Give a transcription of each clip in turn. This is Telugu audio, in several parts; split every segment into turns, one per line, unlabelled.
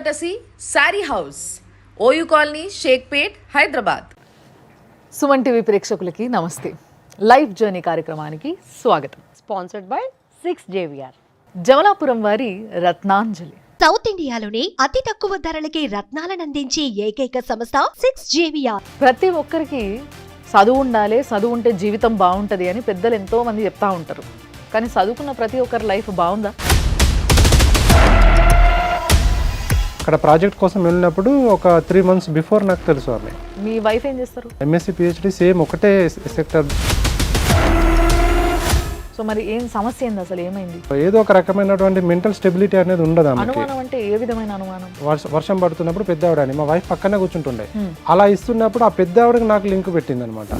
courtesy Sari House, OU Colony, Sheikhpet, Hyderabad.
Suman TV ప్రేక్షకులకి నమస్తే. లైఫ్ జర్నీ కార్యక్రమానికి స్వాగతం.
Sponsored by 6JVR.
జమలాపురం వారి రత్నాంజలి.
సౌత్ ఇండియాలోనే అతి తక్కువ ధరలకి రత్నాలను అందించే ఏకైక సంస్థ 6JVR.
ప్రతి ఒక్కరికి చదువు ఉండాలి, చదువు ఉంటే జీవితం బాగుంటుంది అని పెద్దలు ఎంతో మంది చెప్తా ఉంటారు. కానీ చదువుకున్న ప్రతి ఒక్కరి లైఫ్ బాగుందా?
అక్కడ ప్రాజెక్ట్ కోసం వెళ్ళినప్పుడు ఒక 3 months బిఫోర్ నాకు తెలుసు ఆమె.
మీ వైఫ్ ఏం చేస్తారు?
ఎంఎస్సీ పిహెచ్డి సేమ్ ఒకటే సెక్టర్.
సో మరి ఏం సమస్య ఏంది, అసలు ఏమైంది?
ఏదో ఒక రకమైనటువంటి మెంటల్ స్టెబిలిటీ అనేది ఉండదు ఆమెకి.
అనుమానం అంటే ఏ విధమైన అనుమానం?
వర్షం పడుతున్నప్పుడు పెద్ద ఆవిడని మా వైఫ్ పక్కనే కూర్చుంటుండే. అలా ఇస్తున్నప్పుడు ఆ పెద్ద ఆవిడకి నాకు లింక్ పెట్టింది అనమాట.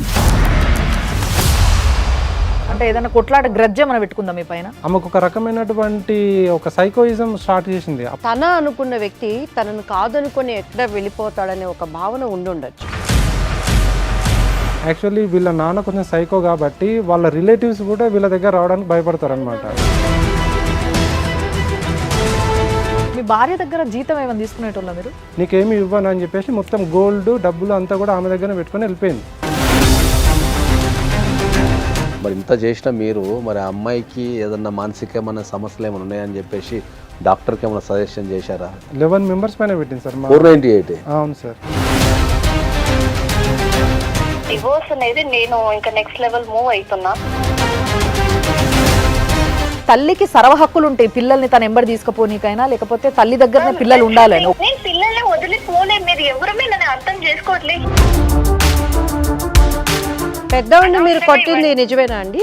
అంటే ఏదైనా కొట్లాట గ్రడ్జ్ మనం పెట్టుకుందాం మీ పైన?
ఆమెకు ఒక రకమైనటువంటి ఒక సైకోయిజం స్టార్ట్ చేసింది.
తన అనుకున్న వ్యక్తి తనను కాదనుకొని ఎక్కడ వెళ్ళిపోతాడనే ఒక భావన ఉండుండొచ్చు.
యాక్చువల్లీ వీళ్ళ నాన్న కొంచెం సైకో కాబట్టి వాళ్ళ రిలేటివ్స్ కూడా వీళ్ళ దగ్గర రావడానికి భయపడతారు అనమాట.
మీ భార్య దగ్గర జీతం ఏమైనా తీసుకునేటోళ్ళ మీరు?
నీకేమి ఇవ్వను అని చెప్పేసి మొత్తం గోల్డ్ డబ్బులు అంతా కూడా ఆమె దగ్గర పెట్టుకొని వెళ్ళిపోయింది.
మరి ఇంత చేసిన మీరు మరి ఆ అమ్మాయికి ఏదన్నా మానసికమైన సమస్యలు ఏమైనా ఉన్నాయని చెప్పేసి డాక్టర్కి ఏమైనా సజెషన్ చేశారా?
11 members పైన పెట్టింది సార్.
498.
అవును సార్.
డివోర్స్ అనేది నేను ఇంకా నెక్స్ట్ లెవెల్ మూవ్ అవుతున్నా.
తల్లికి సర్వ హక్కులు ఉంటాయి పిల్లల్ని తన ఎంబడి తీసుకుపోనీకైనా, లేకపోతే తల్లి దగ్గరనే పిల్లలు ఉండాలని.
నేను పిల్లల్ని వదిలిపోలే, మీరు ఎవరమే నన్ను అర్థం చేసుకోవట్లేదు.
పెద్దవాడిని మీరు కొట్టింది నిజమేనా అండి?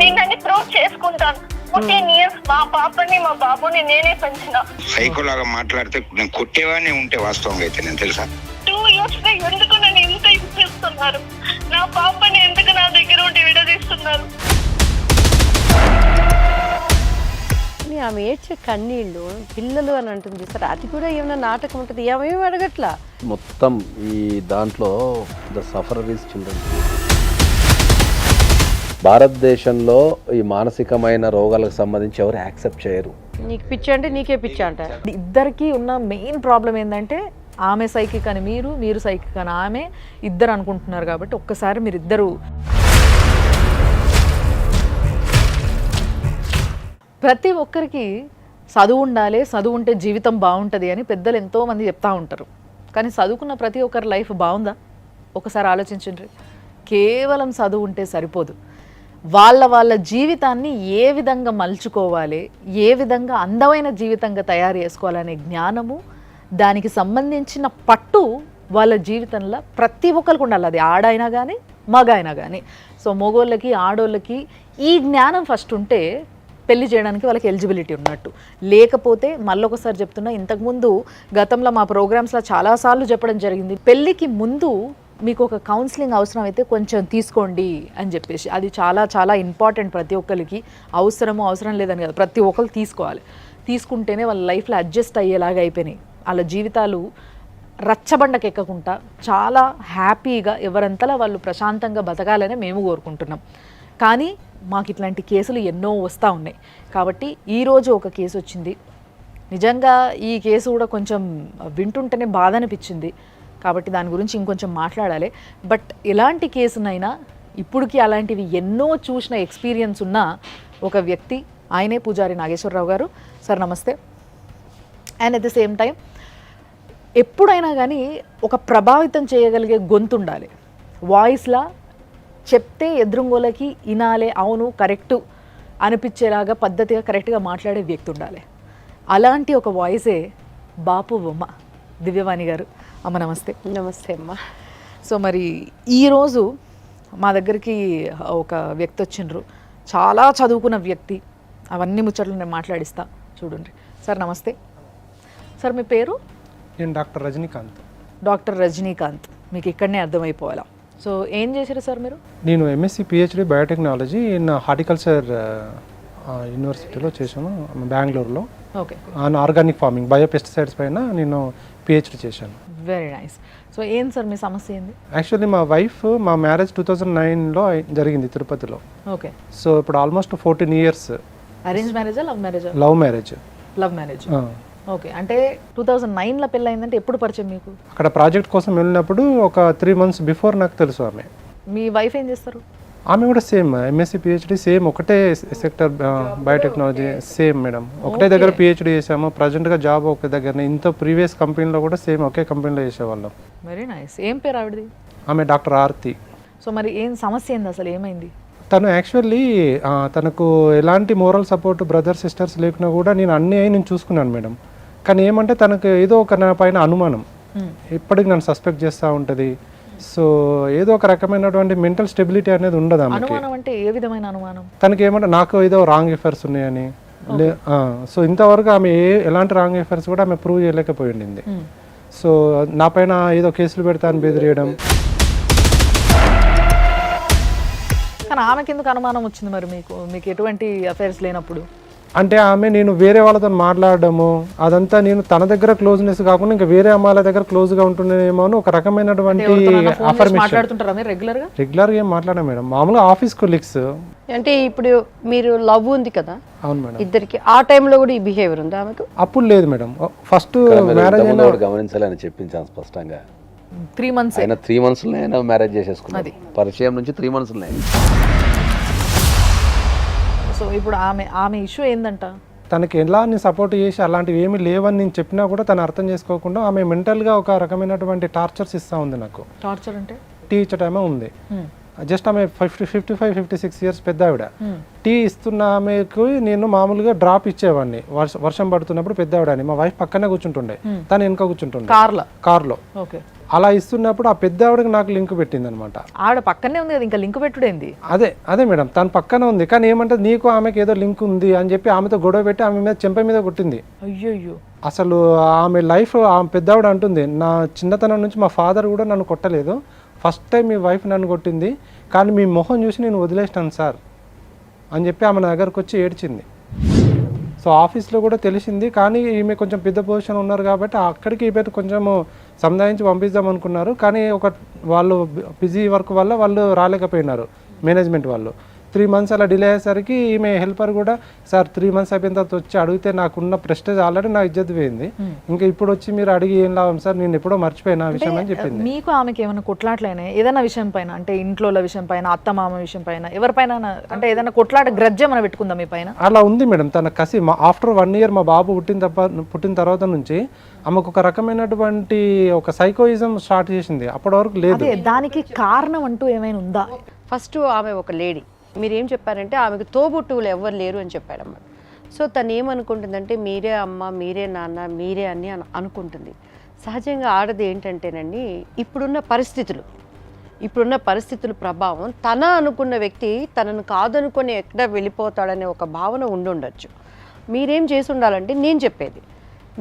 నేను దాన్ని ప్రూవ్ చేసుకుంటాను. 14 years మా పాపని మా బాబుని నేనే పెంచిన.
సైకోలాగా మాట్లాడితే నేను కొట్టేవాడిని ఉంటే వాస్తవంగా అయితే నేను తెలుసా
2 years ఎందుకు నన్ను ఎంత ఇస్తున్నారు? నా పాపని ఎందుకు నా దగ్గర ఉండి విడదీస్తున్నారు?
ఆమె ఏడ్చే కన్నీళ్ళు పిల్లలు అని అంటుంది సార్. అది కూడా ఏమైనా నాటకం ఉంటుంది? ఏమేమి అడగట్లా.
మొత్తం ఈ దాంట్లో ద సఫరర్ ఈజ్ చిల్డ్రన్. భారతదేశంలో ఈ మానసికమైన రోగాలకు సంబంధించి ఎవరు యాక్సెప్ట్ చేయరు.
నీకు పిచ్చి అంటే నీకే పిచ్చి అంట.
ఇద్దరికి ఉన్న మెయిన్ ప్రాబ్లం ఏంటంటే ఆమె సైకిక్ అని మీరు, మీరు సైకిక్ అని ఆమె, ఇద్దరు అనుకుంటున్నారు. కాబట్టి ఒక్కసారి మీరు ఇద్దరు ప్రతి ఒక్కరికి చదువు ఉండాలి, చదువు ఉంటే జీవితం బాగుంటుంది అని పెద్దలు ఎంతో మంది చెప్తా ఉంటారు. కానీ చదువుకున్న ప్రతి ఒక్కరి లైఫ్ బాగుందా? ఒకసారి ఆలోచించండి. కేవలం చదువు ఉంటే సరిపోదు. వాళ్ళ జీవితాన్ని ఏ విధంగా మలుచుకోవాలి, ఏ విధంగా అందమైన జీవితంగా తయారు చేసుకోవాలనే జ్ఞానము, దానికి సంబంధించిన పట్టు వాళ్ళ జీవితంలో ప్రతి ఒక్కరికి ఉండాలి. అది ఆడైనా కానీ మగ అయినా కానీ. సో మగోళ్ళకి ఆడోళ్ళకి ఈ జ్ఞానం ఫస్ట్ ఉంటే పెళ్లి చేయడానికి వాళ్ళకి ఎలిజిబిలిటీ ఉన్నట్టు. లేకపోతే మళ్ళొకసారి చెప్తున్నా, ఇంతకుముందు గతంలో మా ప్రోగ్రామ్స్లో చాలాసార్లు చెప్పడం జరిగింది, పెళ్ళికి ముందు మీకు ఒక కౌన్సిలింగ్ అవసరం అయితే కొంచెం తీసుకోండి అని చెప్పేసి. అది చాలా చాలా ఇంపార్టెంట్. ప్రతి ఒక్కరికి అవసరం లేదని కదా, ప్రతి ఒక్కరు తీసుకోవాలి. తీసుకుంటేనే వాళ్ళ లైఫ్లో అడ్జస్ట్ అయ్యేలాగా అయిపోయినాయి. వాళ్ళ జీవితాలు రచ్చబండకెక్కకుండా చాలా హ్యాపీగా ఎవరంతలా వాళ్ళు ప్రశాంతంగా బతకాలని మేము కోరుకుంటున్నాం. కానీ మాకు ఇట్లాంటి కేసులు ఎన్నో వస్తూ ఉన్నాయి. కాబట్టి ఈరోజు ఒక కేసు వచ్చింది. నిజంగా ఈ కేసు కూడా కొంచెం వింటుంటేనే బాధ అనిపించింది. కాబట్టి దాని గురించి ఇంకొంచెం మాట్లాడాలి. బట్ ఎలాంటి కేసునైనా ఇప్పటికీ అలాంటివి ఎన్నో చూసిన ఎక్స్పీరియన్స్ ఉన్న ఒక వ్యక్తి, ఆయనే పూజారి నాగేశ్వరరావు గారు. సార్ నమస్తే. And at the same time ఎప్పుడైనా కానీ ఒక ప్రభావితం చేయగలిగే గొంతు ఉండాలి. వాయిస్లా చెప్తే ఎదురుంగోలకి వినాలే, అవును కరెక్టు అనిపించేలాగా పద్ధతిగా కరెక్ట్గా మాట్లాడే వ్యక్తి ఉండాలి. అలాంటి ఒక వాయిసే బాపు బొమ్మ దివ్యవాణి గారు. అమ్మ నమస్తే.
నమస్తే అమ్మ.
సో మరి ఈరోజు మా దగ్గరికి ఒక వ్యక్తి వచ్చిండ్రు, చాలా చదువుకున్న వ్యక్తి. అవన్నీ ముచ్చట్లు నేను మాట్లాడిస్తా, చూడండి. సార్ నమస్తే. సార్ మీ పేరు?
నేను డాక్టర్ రజనీకాంత్.
డాక్టర్ రజనీకాంత్. మీకు ఇక్కడనే అర్థమైపోవాలా. సో ఏం చేశారు సార్ మీరు?
నేను MSc PhD biotechnology in horticulture యూనివర్సిటీలో చేశాను, బెంగళూరులో.
ఓకే.
ఆర్గానిక్ ఫార్మింగ్, బయోపెస్టిసైడ్స్ పైన నేను పిహెచ్డి చేశాను.
Very nice. సో ఏం సార్ మీ సమస్య ఏంది?
యాక్చువల్లీ మా వైఫ్, మా మ్యారేజ్ 2009లో జరిగింది తిరుపతిలో.
ఓకే.
సో ఇప్పుడు ఆల్మోస్ట్ 14 years.
అరేంజ్ మ్యారేజా, లవ్ మ్యారేజా?
Love marriage.
Love marriage. Okay, అంటే 2009లో పెళ్ళయిందంటే ఎప్పుడు పరిచయం మీకు?
అక్కడ ప్రాజెక్ట్ కోసం వెళ్ళినప్పుడు ఒక 3 months బిఫోర్ నాకు తెలుసు ఆమె.
మీ వైఫ్ ఏం చేస్తారు?
ఆమె కూడా సేమ్ ఎంఎస్సి పిహెచ్డి, సేమ్ ఒకటే సెక్టర్ బయోటెక్నాలజీ, సేమ్ మేడం. ఒకటే దగ్గర పిహెచ్డి చేసాము. ప్రజెంట్గా జాబ్ ఒక దగ్గరనే. ఇంత ప్రీవియస్ కంపెనీలో కూడా సేమ్ ఒకే కంపెనీలో చేసేవాళ్ళం.
Very nice. ఏం పేరు ఆవిడది?
ఆమె డాక్టర్ ఆర్తి.
సో మరి ఏం సమస్య ఏంది, అసలు ఏమైంది?
తను యాక్చువల్లీ తనకు ఎలాంటి మోరల్ సపోర్ట్ బ్రదర్ సిస్టర్స్ లేకున్నా కూడా నేను చూసుకున్నాను మేడం. కానీ ఏమంటే తనకు ఏదో ఒక నా పైన అనుమానం, ఇప్పటికి నన్ను సస్పెక్ట్ చేస్తూ ఉంటుంది. సో ఏదో ఒక రకమైనటువంటి మెంటల్ స్టెబిలిటీ అనేది ఉండదు ఆమెకి.
అనుమానం అంటే ఏ విధమైన అనుమానం?
తనకి ఏమంటే నాకు ఏదో రాంగ్ ఎఫైర్స్ ఉన్నాయని. సో ఇంతవరకు ఆమె ఎలాంటి రాంగ్ ఎఫైర్స్ కూడా ఆమె ప్రూవ్ చేయలేకపోయింది. సో నా పైన ఏదో కేసులు పెడతా అని బెదిరియడం.
కానీ ఆమెకి ఎందుకు అనుమానం వచ్చింది మరి మీకు ఎటువంటి అఫైర్స్ లేనప్పుడు?
అంటే ఆమె నేను వేరే వాళ్ళతో మాట్లాడడము అదంతా, నేను తన దగ్గర క్లోజ్నెస్ కాకుండా ఇంకా వేరే అమ్మాయిల దగ్గర క్లోజ్గా ఉంటున్నానేమో అని ఒక రకమైనటువంటి
మాట్లాడుతుంటారా మీరు రెగ్యులర్గా?
రెగ్యులర్గా ఏం మాట్లాడా మేడం, మామూలుగా ఆఫీస్ కొలీగ్స్.
అంటే ఇప్పుడు మీరు లవ్ ఉంది కదా
అవును మేడం.
ఇద్దరికి, ఆ టైంలో కూడా ఈ బిహేవియర్ ఉందా ఆమెకు?
అప్పుడు లేదు మేడం. ఫస్ట్ మ్యారేజ్ అయినా
గమనించాలని చెప్పించాను స్పష్టంగా.
3 months
అయినా 3 monthsలో అయినా మ్యారేజ్ చేసేసుకున్నది. పరిచయం నుంచి 3 monthsలో.
సో ఇప్పుడు ఆమె ఇష్యూ ఏందంట?
తనకి ఎలా నేను సపోర్ట్ చేసి అలాంటివి ఏమీ లేవని నేను చెప్పినా కూడా తను అర్థం చేసుకోకుండా ఆమె మెంటల్గా ఒక రకమైనటువంటి టార్చర్స్ ఇస్తూ ఉంది నాకు.
టార్చర్ అంటే?
టీ ఇచ్చటమే ఉంది. జస్ట్ ఆమె 55-56 years పెద్ద ఆవిడ. టీ ఇస్తున్న ఆమెకు నేను మామూలుగా డ్రాప్ ఇచ్చేవాడిని. వర్షం పడుతున్నప్పుడు పెద్ద ఆవిడ అని మా వైఫ్ పక్కనే కూర్చుంటుండే, తను వెనుక కూర్చుంటుండే కార్లో.
ఓకే.
అలా ఇస్తున్నప్పుడు ఆ పెద్ద ఆవిడకి నాకు లింక్ పెట్టింది అనమాట.
ఆవిడ పక్కనే ఉంది కదా, ఇంకా లింక్ పెట్టుడేంది?
అదే మేడం, తన పక్కన ఉంది. కానీ ఏమంటే నీకు ఆమెకి ఏదో లింక్ ఉంది అని చెప్పి ఆమెతో గొడవ పెట్టి ఆమె మీద చెంప మీద కొట్టింది.
అయ్యో. అసలు
ఆమె లైఫ్, ఆమె పెద్ద ఆవిడ అంటుంది, నా చిన్నతనం నుంచి మా ఫాదర్ కూడా నన్ను కొట్టలేదు, ఫస్ట్ టైం మీ వైఫ్ నన్ను కొట్టింది, కానీ మీ మొహం చూసి నేను వదిలేసినాను సార్ అని చెప్పి ఆమె నా దగ్గరకు వచ్చి ఏడ్చింది. సో ఆఫీస్లో కూడా తెలిసింది, కానీ ఈమె కొంచెం పెద్ద పొజిషన్ ఉన్నారు కాబట్టి అక్కడికి ఈమె కొంచెం సంధాయించి పంపిద్దాం అనుకున్నారు. కానీ వాళ్ళు బిజీ వర్క్ వల్ల వాళ్ళు రాలేకపోయినారు, మేనేజ్మెంట్ వాళ్ళు. 3 months అలా డిలే అయ్యేసరికి ఈమె హెల్పర్ కూడా సార్ 3 months అయిపోయిన తర్వాత వచ్చి అడిగితే నాకున్న ప్రెస్టేజ్ ఆల్రెడీ నా ఇజ్జత్ పోయింది, ఇంకా ఇప్పుడు వచ్చి మీరు అడిగి ఏం లాభం సార్, నేను ఎప్పుడో మర్చిపోయినా ఆ విషయం అని చెప్పింది.
మీకు ఆమెకి ఏమైనా కొట్లాట్లైనా ఏదైనా విషయం పైన, అంటే ఇంట్లో విషయం పైన, అత్తమామ విషయం పైన, ఎవరిపైన అంటే ఏదైనా కొట్లాట గ్రజ్జ మనం పెట్టుకుందాం మీ పైన?
అలా ఉంది మేడం. తన కసి ఆఫ్టర్ 1 year మా బాబు పుట్టిన తర్వాత నుంచి ఆమెకు ఒక రకమైనటువంటి ఒక సైకోయిజం స్టార్ట్ చేసింది. అప్పటి వరకు లేదు.
దానికి కారణం అంటూ ఏమైనా ఉందా?
ఫస్ట్ ఆమె ఒక లేడీ, మీరేం చెప్పారంటే ఆమెకు తోబుట్టువులు ఎవరు లేరు అని చెప్పాడమ్మ. సో తను ఏమనుకుంటుందంటే మీరే అమ్మ, మీరే నాన్న, మీరే అని అనుకుంటుంది. సహజంగా ఆడది ఏంటంటేనండి, ఇప్పుడున్న పరిస్థితుల ప్రభావం, తన అనుకున్న వ్యక్తి తనను కాదనుకొని ఎక్కడ వెళ్ళిపోతాడనే ఒక భావన ఉండుండొచ్చు. మీరేం చేసి ఉండాలంటే, నేను చెప్పేది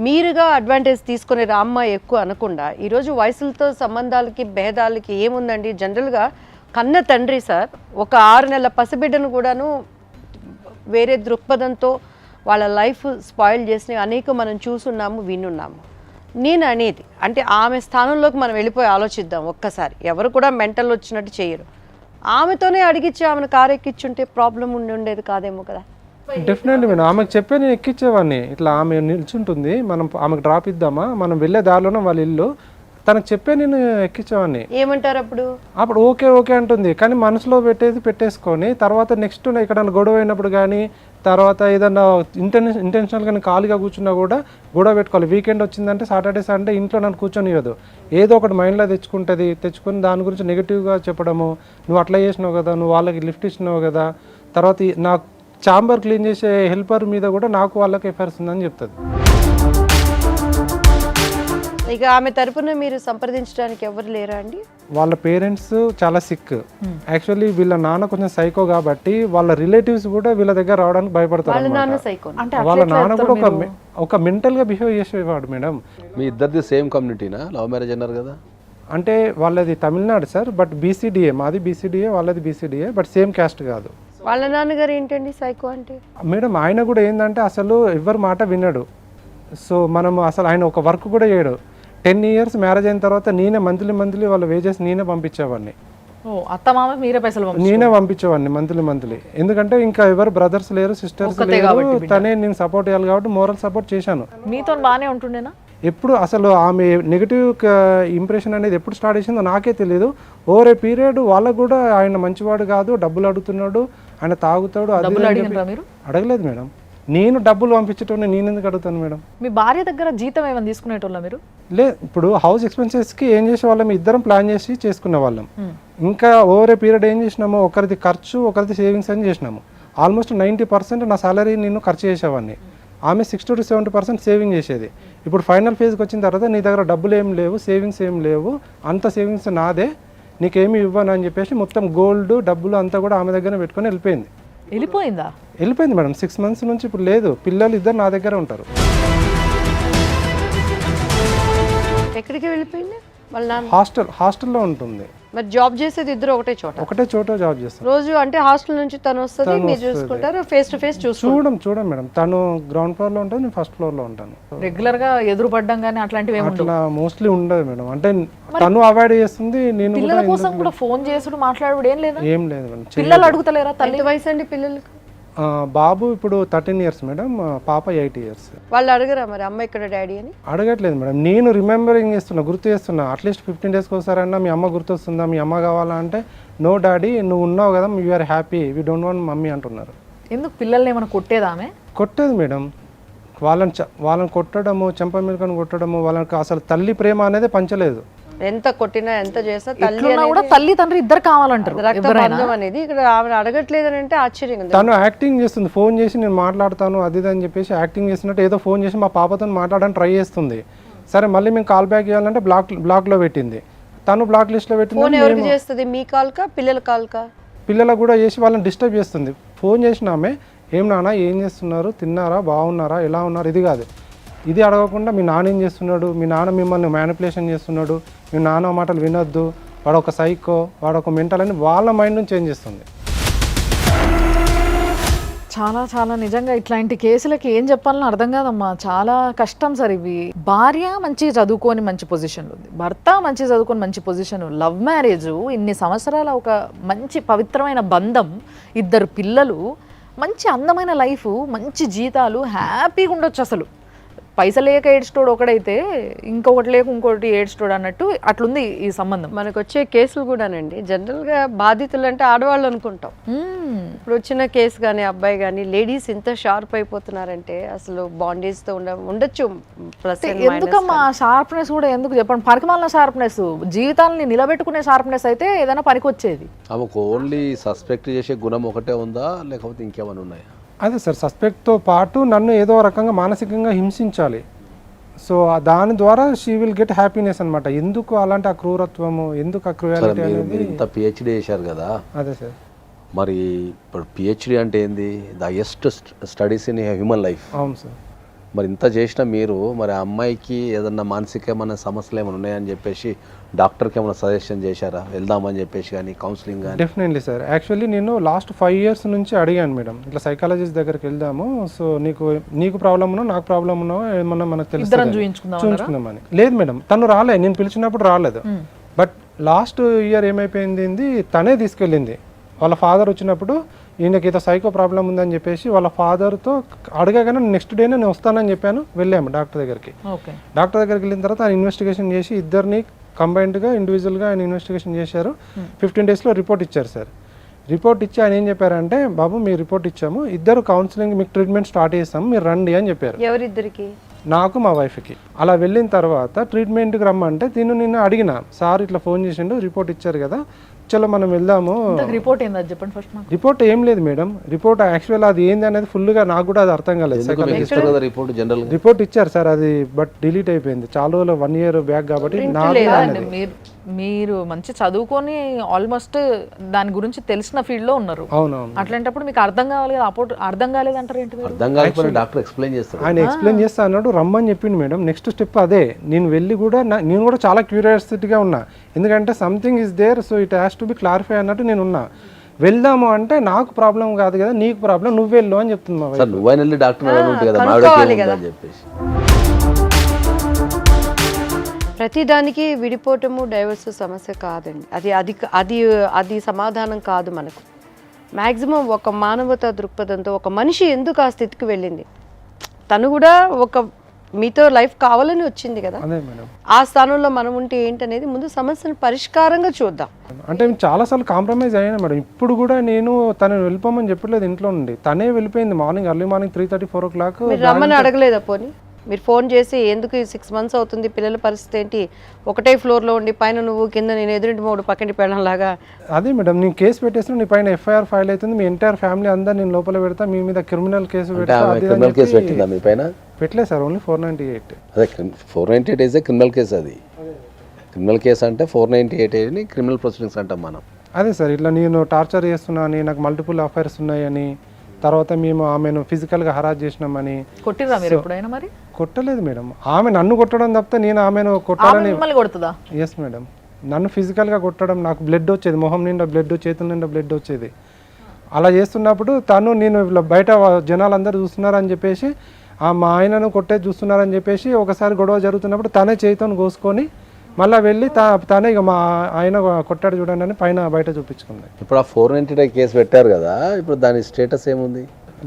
మీరుగా అడ్వాంటేజ్ తీసుకునే రామ్మ ఎక్కువ అనకుండా, ఈరోజు వయసులతో సంబంధాలకి భేదాలకి ఏముందండి, జనరల్గా కన్న తండ్రి సార్ ఒక 6 నెలల పసిబిడ్డను కూడాను వేరే దృక్పథంతో వాళ్ళ లైఫ్ స్పాయిల్ చేసిన అనేక మనం చూసున్నాము, వినున్నాము. నేను అనేది అంటే ఆమె స్థానంలోకి మనం వెళ్ళిపోయి ఆలోచిద్దాం ఒక్కసారి. ఎవరు కూడా మెంటల్ వచ్చినట్టు చేయరు. ఆమెతోనే అడిగిచ్చి ఆమెను కారు ఎక్కించుంటే ప్రాబ్లం ఉండేది కాదేమో కదా.
డెఫినెట్లీ మేడం, ఆమెకు చెప్పే నేను ఎక్కించేవాడిని. ఇట్లా ఆమె నిల్చుంటుంది, మనం ఆమెకు డ్రాప్ ఇద్దామా, మనం వెళ్ళే దారిలోనే వాళ్ళ ఇల్లు, తనకు చెప్పే నేను ఎక్కించేవాడిని.
ఏమంటారు అప్పుడు
ఓకే అంటుంది, కానీ మనసులో పెట్టేసుకొని తర్వాత నెక్స్ట్ ఇక్కడ గొడవ అయినప్పుడు కానీ, తర్వాత ఏదన్నా ఇంటెన్షనల్గా ఖాళీగా కూర్చున్నా కూడా గొడవ పెట్టుకోవాలి. వీకెండ్ వచ్చిందంటే సాటర్డే సండే ఇంట్లో నన్ను కూర్చొనివ్వదు, ఏదో ఒకటి మైండ్లో తెచ్చుకొని దాని గురించి నెగిటివ్గా చెప్పడము, నువ్వు అట్లా చేసినావు కదా, నువ్వు వాళ్ళకి లిఫ్ట్ ఇచ్చినావు కదా, తర్వాత నాకు ఛాంబర్ క్లీన్ చేసే హెల్పర్ మీద కూడా నాకు వాళ్ళకి ఎఫైర్స్ ఉందని చెప్తుంది.
ఇక ఆమె తరపున మీరు సంప్రదించడానికి ఎవరు లేరా అండి?
వాళ్ళ పేరెంట్స్ చాలా సిక్. యాక్చువల్లీ వీళ్ళ నాన్న కొంచెం సైకో కాబట్టి వాళ్ళ రిలేటివ్స్ కూడా వీళ్ళ దగ్గర రావడానికి భయపడతారు. వాళ్ళ నాన్న కూడా ఒక మెంటల్ గా బిహేవ్ చేసేవాడు మేడం.
మీ ఇద్దరిది సేమ్ కమ్యూనిటీనా? లవ్ మ్యారేజ్ అన్నారు కదా.
అంటే వాళ్ళది తమిళనాడు సార్, బట్ బీసీడీఏ, మాది బీసీడీఏ, వాళ్ళది బీసీడీఏ, బట్ సేమ్ క్యాస్ట్ కాదు.
వాళ్ళ నాన్నగారు ఏంటండి సైకో అంటే?
మేడం ఆయన కూడా ఏంటంటే అసలు ఎవరి మాట వినడు. సో మనం అసలు ఆయన ఒక వర్క్ కూడా చేయడు. 10 years మ్యారేజ్ అయిన తర్వాత నేనే మంత్లీ వాళ్ళ వేజెస్ నేనే పంపించేవాడిని.
ఓ అత్త మామ మీరే పైసలు పంపించారు.
నేనే పంపించేవాడిని మంత్లీ. ఎందుకంటే ఇంకా ఎవరు బ్రదర్స్ లేరు, సిస్టర్స్
ఒక్కతే
లేరు,
కాబట్టి బిడ్డ.
తనే నేను సపోర్ట్ చేయాలి కాబట్టి మోరల్ సపోర్ట్ చేశాను.
మీతో బాగానే ఉంటుండేనా?
ఎప్పుడు అసలు ఆమె నెగిటివ్ ఇంప్రెషన్ అనేది ఎప్పుడు స్టార్ట్ చేసిందో నాకే తెలియదు. ఓవర్ ఏ పీరియడ్ వాళ్ళకు కూడా ఆయన మంచివాడు కాదు, డబ్బులు అడుగుతున్నాడు, ఆయన తాగుతాడు, అది
డబ్బులు
ఇది అని
అడిగినరా
చెప్పి-
మీరు?
అడగలేదు మేడం. నేను డబ్బులు పంపించేటోని నేను ఎందుకు అడుగుతాను మేడం?
మీ భార్య దగ్గర జీతం ఏమైనా తీసుకునేటోళ్ళ మీరు?
ఇప్పుడు హౌస్ ఎక్స్పెన్సెస్కి ఏం చేసేవాళ్ళం, ఇద్దరం ప్లాన్ చేసి చేసుకునే వాళ్ళం. ఇంకా ఓవర్ ఏ పీరియడ్ ఏం చేసినాము, ఒకరిది ఖర్చు ఒకరిది సేవింగ్స్ అని చేసినాము. ఆల్మోస్ట్ 90% నా సాలరీ నేను ఖర్చు చేసేవాడిని. ఆమె 60 to 70% సేవింగ్ చేసేది. ఇప్పుడు ఫైనల్ ఫేజ్కి వచ్చిన తర్వాత నీ దగ్గర డబ్బులు ఏం లేవు, సేవింగ్స్ ఏం లేవు, అంత సేవింగ్స్ నాదే, నీకేమి ఇవ్వను అని చెప్పేసి మొత్తం గోల్డ్ డబ్బులు అంతా కూడా ఆమె దగ్గర పెట్టుకొని వెళ్ళిపోయింది. వెళ్ళిపోయింది మేడం. 6 months నుంచి ఇప్పుడు లేదు. పిల్లలు ఇద్దరు నా దగ్గర ఉంటారు.
ఎక్కడికి వెళ్ళిపోయింది వాళ్ళ నాన్న?
హాస్టల్లో ఉంటుంది.
మరి జాబ్ చేసేది ఇద్దరు ఒకటే చోట
జాబ్ చేస్తాం.
రోజు అంటే హాస్టల్ నుంచి తను వస్తుంది, మీరు చూసుకుంటారు, ఫేస్ టు ఫేస్
చూడం మేడం. తను గ్రౌండ్ ఫ్లోర్ లో ఉంటుంది, నేను ఫస్ట్ ఫ్లోర్ లో ఉంటాను.
రెగ్యులర్ గా ఎదురు పడ్డం కానీ అట్లాంటివి ఏమి ఉండవు?
అట్లా మోస్ట్లీ ఉండదు మేడం. అంటే తను అవాయిడ్ చేస్తుంది, నేను
పిల్లల కోసం కూడా ఫోన్ చేసుడు మాట్లాడు ఏం లేదా?
ఏం లేదు మేడం.
పిల్లలు అడుగుతలేరా తల్లి?
ఎంత వయసు అండి పిల్లలకి?
బాబు ఇప్పుడు 13 years మేడం, పాప 8 years.
వాళ్ళు అడగరా మరి అమ్మ ఇక్కడ డాడీ అని?
అడగట్లేదు మేడం. నేను రిమెంబరింగ్ చేస్తున్నా, గుర్తు చేస్తున్నా. అట్లీస్ట్ 15 days ఒకసారైనా మీ అమ్మ గుర్తొస్తుందా, మీ అమ్మ కావాలా అంటే, నో డాడీ నువ్వు ఉన్నావు కదా, you are happy, we don't want mummy అంటున్నారు.
ఎందుకు పిల్లల్ని ఏమైనా కొట్టేదామే?
కొట్టేది మేడం. వాళ్ళని కొట్టడము, చెంప మీదకొని కొట్టడము, వాళ్ళకి అసలు తల్లి ప్రేమ అనేది పంచలేదు.
ఎంత కొట్టినా ఎంత చేసినా తల్లి
ఎట్లున్నా కూడా తల్లి తండ్రి ఇద్దరు కావాలంటారు.
రక్త బంధం అనేది ఇక్కడ ఆమె అడగట్లేదు అని అంటే ఆశ్చర్యంగా ఉంది.
తను యాక్టింగ్ చేస్తుంది, ఫోన్ చేసి నేను మాట్లాడతాను అది ఇది అని చెప్పేసి యాక్టింగ్ చేస్తున్నట్టు ఏదో ఫోన్ చేసి మా పాపతో మాట్లాడడానికి ట్రై చేస్తుంది. సరే మళ్ళీ మేము కాల్ బ్యాక్ చేయాలంటే బ్లాక్లో పెట్టింది. తను బ్లాక్ లిస్ట్లో
ఫోన్
పెట్టింది.
ఎవరికి చేస్తుంది, మీ కాల్కా పిల్లల కాల్కా?
పిల్లలకు కూడా చేసి వాళ్ళని డిస్టర్బ్ చేస్తుంది. ఫోన్ చేసినామే, ఏం నాన్న ఏం చేస్తున్నారు, తిన్నారా, బాగున్నారా, ఎలా ఉన్నారు, ఇది కాదు. ఇది అడగకుండా మీ నాన్న ఏం చేస్తున్నాడు, మీ నాన్న మిమ్మల్ని మ్యానిపులేషన్ చేస్తున్నాడు, మీ నాన్న మాటలు వినొద్దు, వాడు ఒక సైకో, వాడు ఒక మెంటల్ అని వాళ్ళ మైండ్ నుంచి చేంజ్ చేస్తుంది.
చాలా చాలా నిజంగా ఇట్లాంటి కేసులకి ఏం చెప్పాలని అర్థం కాదమ్మా. చాలా కష్టం సార్ ఇవి. భార్య మంచిగా చదువుకొని మంచి పొజిషన్లో ఉంది, భర్త మంచిగా చదువుకొని మంచి పొజిషన్, లవ్ మ్యారేజ్, ఇన్ని సంవత్సరాల ఒక మంచి పవిత్రమైన బంధం, 2 పిల్లలు, మంచి అందమైన లైఫ్, మంచి జీతాలు, హ్యాపీగా ఉండొచ్చు. అసలు పైసలు లేక ఏడ్స్టోడు ఒకడైతే ఇంకొకటి లేక ఇంకోటి ఏడ్స్టోడు అన్నట్టు అట్లుంది ఈ సంబంధం.
మనకు వచ్చే కేసులు కూడానండి జనరల్గా బాధితులు అంటే ఆడవాళ్ళు అనుకుంటాం. ఇప్పుడు వచ్చిన కేసు కానీ అబ్బాయి కానీ లేడీస్ ఇంత షార్ప్ అయిపోతున్నారంటే అసలు బాండేజ్తో ఉండొచ్చు. ప్లస్
ఎందుకమ్మా షార్ప్నెస్ కూడా ఎందుకు చెప్పండి, పనికిమాలిన షార్ప్నెస్, జీవితాలని నిలబెట్టుకునే షార్ప్నెస్ అయితే ఏదైనా పనికి వచ్చేది.
ఆమెకు ఓన్లీ సస్పెక్ట్ చేసే గుణం ఒకటే ఉందా లేకపోతే ఇంకేమైనా ఉన్నాయా?
అదే సార్, సస్పెక్ట్తో పాటు నన్ను ఏదో రకంగా మానసికంగా హింసించాలి. సో దాని ద్వారా షీ విల్ గెట్ హ్యాపీనెస్ అనమాట. ఎందుకు అలాంటి ఆ క్రూరత్వము, ఎందుకు ఆ క్రూయాలిటీ అనేది.
ఇంత పిహెచ్డి చేశారు కదా.
అదే సార్.
మరి ఇప్పుడు పిహెచ్డి అంటే ఏంది? The highest studies in human life.
అవును సార్.
మరి ఇంత చేసిన మీరు మరి ఆ అమ్మాయికి ఏదన్నా మానసికమైన సమస్యలు ఏమైనా ఉన్నాయని చెప్పేసి డాక్టర్కి ఏమైనా సజెషన్ చేశారా, వెళ్దామని చెప్పేసి కానీ కౌన్సిలింగ్ కానీ?
Definitely sir. యాక్చువల్లీ నేను లాస్ట్ 5 years నుంచి అడిగాను మేడం, ఇట్లా సైకాలజిస్ట్ దగ్గరికి వెళ్దాము, సో నీకు ప్రాబ్లం ఉన్నా నాకు ప్రాబ్లం ఉన్నా ఏమన్నా మనకు తెలుస్తుంది చూపించుకుందామని. లేదు మేడం, తను రాలే, నేను పిలిచినప్పుడు రాలేదు. బట్ లాస్ట్ ఇయర్ ఏమైపోయింది, తనే తీసుకెళ్ళింది. వాళ్ళ ఫాదర్ వచ్చినప్పుడు ఈయనకి ఏదో సైకో ప్రాబ్లం ఉందని చెప్పేసి వాళ్ళ ఫాదర్తో అడగగానే నెక్స్ట్ డేనే నేను వస్తానని చెప్పాను. వెళ్ళాము డాక్టర్ దగ్గరికి. డాక్టర్ దగ్గరికి వెళ్ళిన తర్వాత ఆయన ఇన్వెస్టిగేషన్ చేసి ఇద్దరిని కంబైన్డ్గా ఇండివిజువల్గా ఆయన ఇన్వెస్టిగేషన్ చేశారు. 15 daysలో రిపోర్ట్ ఇచ్చారు సార్. రిపోర్ట్ ఇచ్చి ఆయన ఏం చెప్పారంటే, బాబు మీ రిపోర్ట్ ఇచ్చాము, ఇద్దరు కౌన్సిలింగ్ మీకు ట్రీట్మెంట్ స్టార్ట్ చేస్తాము, మీరు రండి అని చెప్పారు.
ఎవరిద్దరికి?
నాకు మా వైఫ్కి. అలా వెళ్ళిన తర్వాత ట్రీట్మెంట్కి రమ్మంటే నిన్ను అడిగిన, సార్ ఇట్లా ఫోన్ చేసిండు, రిపోర్ట్ ఇచ్చారు కదా, చలో మనం వెళ్దాము.
రిపోర్ట్ ఏంది చెప్పండి ఫస్ట్.
రిపోర్ట్ ఏం లేదు మేడం, రిపోర్ట్ యాక్చువల్ అది ఏంది అనేది ఫుల్గా నాకు కూడా అది అర్థం కాలేదు. రిపోర్ట్ ఇచ్చారు సార్, అది బట్ డిలీట్ అయిపోయింది చాలా రోజులు, 1 year బ్యాక్ కాబట్టి.
మీరు మంచి చదువుకొని ఆల్మోస్ట్ దాని గురించి తెలిసిన ఫీల్డ్ లో ఉన్నారు.
అవునవును.
అట్లాంటప్పుడు మీకు అర్థం కావాలి కదా, అప్పుడు అర్థం కాలేదంటారు ఏంటి?
డాక్టర్ ఎక్స్ప్లెయిన్ చేస్తారు.
ఆయన ఎక్స్ప్లెయిన్ చేస్తా అన్నాడు, రమ్మని చెప్పిండు మేడం. నెక్స్ట్ స్టెప్ అదే, నేను వెళ్ళి కూడా నేను కూడా చాలా క్యూరియాసిటీగా ఉన్నా, ఎందుకంటే something is there, so it has to be clarify అన్నట్టు నేను ఉన్నా. వెళ్దాము అంటే నాకు ప్రాబ్లం కాదు కదా, నీకు ప్రాబ్లం, నువ్వు వెళ్ళు అని చెప్తుంది మా వైఫ్.
ప్రతిదానికి విడిపోవటము డైవర్స్ సమస్య కాదండి. అది సమాధానం కాదు మనకు. మ్యాక్సిమం ఒక మానవతా దృక్పథంతో ఒక మనిషి ఎందుకు ఆ స్థితికి వెళ్ళింది, తను కూడా ఒక మీతో లైఫ్ కావాలని వచ్చింది కదా,
అదే మేడం.
ఆ స్థానంలో మనం ఉంటే ఏంటనేది ముందు సమస్యను పరిష్కారంగా చూద్దాం.
అంటే నేను చాలాసార్లు కాంప్రమైజ్ అయ్యాను మేడం. ఇప్పుడు కూడా నేను తను వెళ్ళిపోమని చెప్పలేదు ఇంట్లో నుండి, తనే వెళ్ళిపోయింది. Early morning 3:30, 4 o'clock.
మీరు రమ్మని అడగలేదా? పోనీ మీరు ఫోన్ చేసి ఎందుకు 6 months అవుతుంది, పిల్లల పరిస్థితి ఏంటి, ఒకటే ఫ్లోర్లో ఉండి పైన నువ్వు కింద నేను ఎదురింటి మూడు పక్కింటి పెళ్ళంలాగా.
అదే మేడం, నేను కేసు పెట్టేసిన నీ పైన FIR ఫైల్ అవుతుంది, మీ ఎంటైర్ ఫ్యామిలీ అందరు నేను లోపల పెడతా, మీ మీద క్రిమినల్ కేసు
క్రిమినల్ కేసు పెట్టిందా మీ పైన?
పెట్టలేదు సార్, ఓన్లీ 498.
అదే 498 ఈజ్ ఏ క్రిమినల్ కేసు. అది క్రిమినల్ కేసు అంటే 498 క్రిమినల్ ప్రొసీడింగ్స్ అంటాం మనం.
అదే సార్, ఇట్లా నేను టార్చర్ చేస్తున్నాను, నాకు మల్టిపుల్ అఫైర్స్ ఉన్నాయని, తర్వాత మేము ఆమెను ఫిజికల్గా హరాస్ చేసినామని.
కొట్టిరా మీరు ఎప్పుడైనా? మరి
కొట్టలేదు మేడం, ఆమె నన్ను కొట్టడం తప్పితే నేను ఆమెను కొట్టాలని.
మిమ్మల్ని కొడుతుందా?
ఎస్ మేడం, నన్ను ఫిజికల్గా కొట్టడం, నాకు బ్లడ్ వచ్చేది, మొహం నిండా బ్లడ్, చేతుల నిండా బ్లడ్ వచ్చేది. అలా చేస్తున్నప్పుడు నేను ఇలా బయట జనాలందరూ చూస్తున్నారని చెప్పేసి, మా ఆయనను కొట్టేది చూస్తున్నారని చెప్పేసి ఒకసారి గొడవ జరుగుతున్నప్పుడు తనే చేతితో కోసుకొని మళ్ళీ వెళ్ళి తనే ఇక మా ఆయన కొట్టాడు చూడండి అని పైన బయట చూపించుకుంది.
ఇప్పుడు ఆ 498 కేసు పెట్టారు కదా, ఇప్పుడు దాని స్టేటస్ ఏముంది?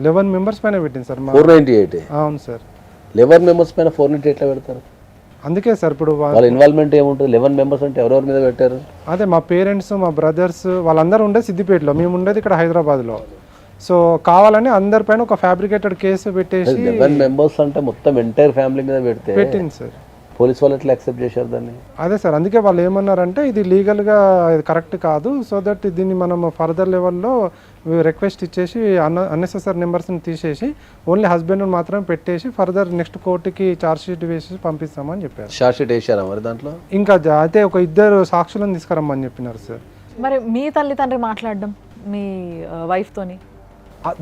11 members పైన పెట్టింది సార్.
498?
అవును సార్.
11 members పైన 498 ఎట్లా పెడతారు?
అందుకే సార్ ఇప్పుడు
వాళ్ళ ఇన్వాల్వ్మెంట్ ఏముంటుంది? 11 members అంటే ఎవరెవరి మీద పెట్టారు?
అదే మా పేరెంట్స్, మా బ్రదర్స్ వాళ్ళందరూ ఉండేది సిద్దిపేటలో, మేము ఉండేది ఇక్కడ హైదరాబాద్లో. సో కావాలని అందరిపైన ఒక ఫ్యాబ్రికేటెడ్ కేసు పెట్టేసి
11 members అంటే మొత్తం ఎంటైర్ ఫ్యామిలీ మీద
పెట్టింది సార్.
పోలీస్ వాళ్ళు ఎట్లా యాక్సెప్ట్ చేశారు దాన్ని?
అదే సార్, అందుకే వాళ్ళు ఏమన్నారంటే ఇది లీగల్గా ఇది కరెక్ట్ కాదు, సో దట్ దీన్ని మనం ఫర్దర్ లెవెల్లో రిక్వెస్ట్ ఇచ్చేసి అన్నెసెసరీ నెంబర్స్ని తీసేసి ఓన్లీ హస్బెండ్ని మాత్రమే పెట్టేసి ఫర్దర్ నెక్స్ట్ కోర్టుకి ఛార్జ్ షీట్ వేసి పంపిస్తామని చెప్పారు.
ఛార్జ్ షీట్ వేసారా మరి దాంట్లో?
ఇంకా అయితే ఒక 2 సాక్షులను తీసుకురమ్మని చెప్పినారు సార్.
మరి మీ తల్లిదండ్రి మాట్లాడడం మీ వైఫ్తోని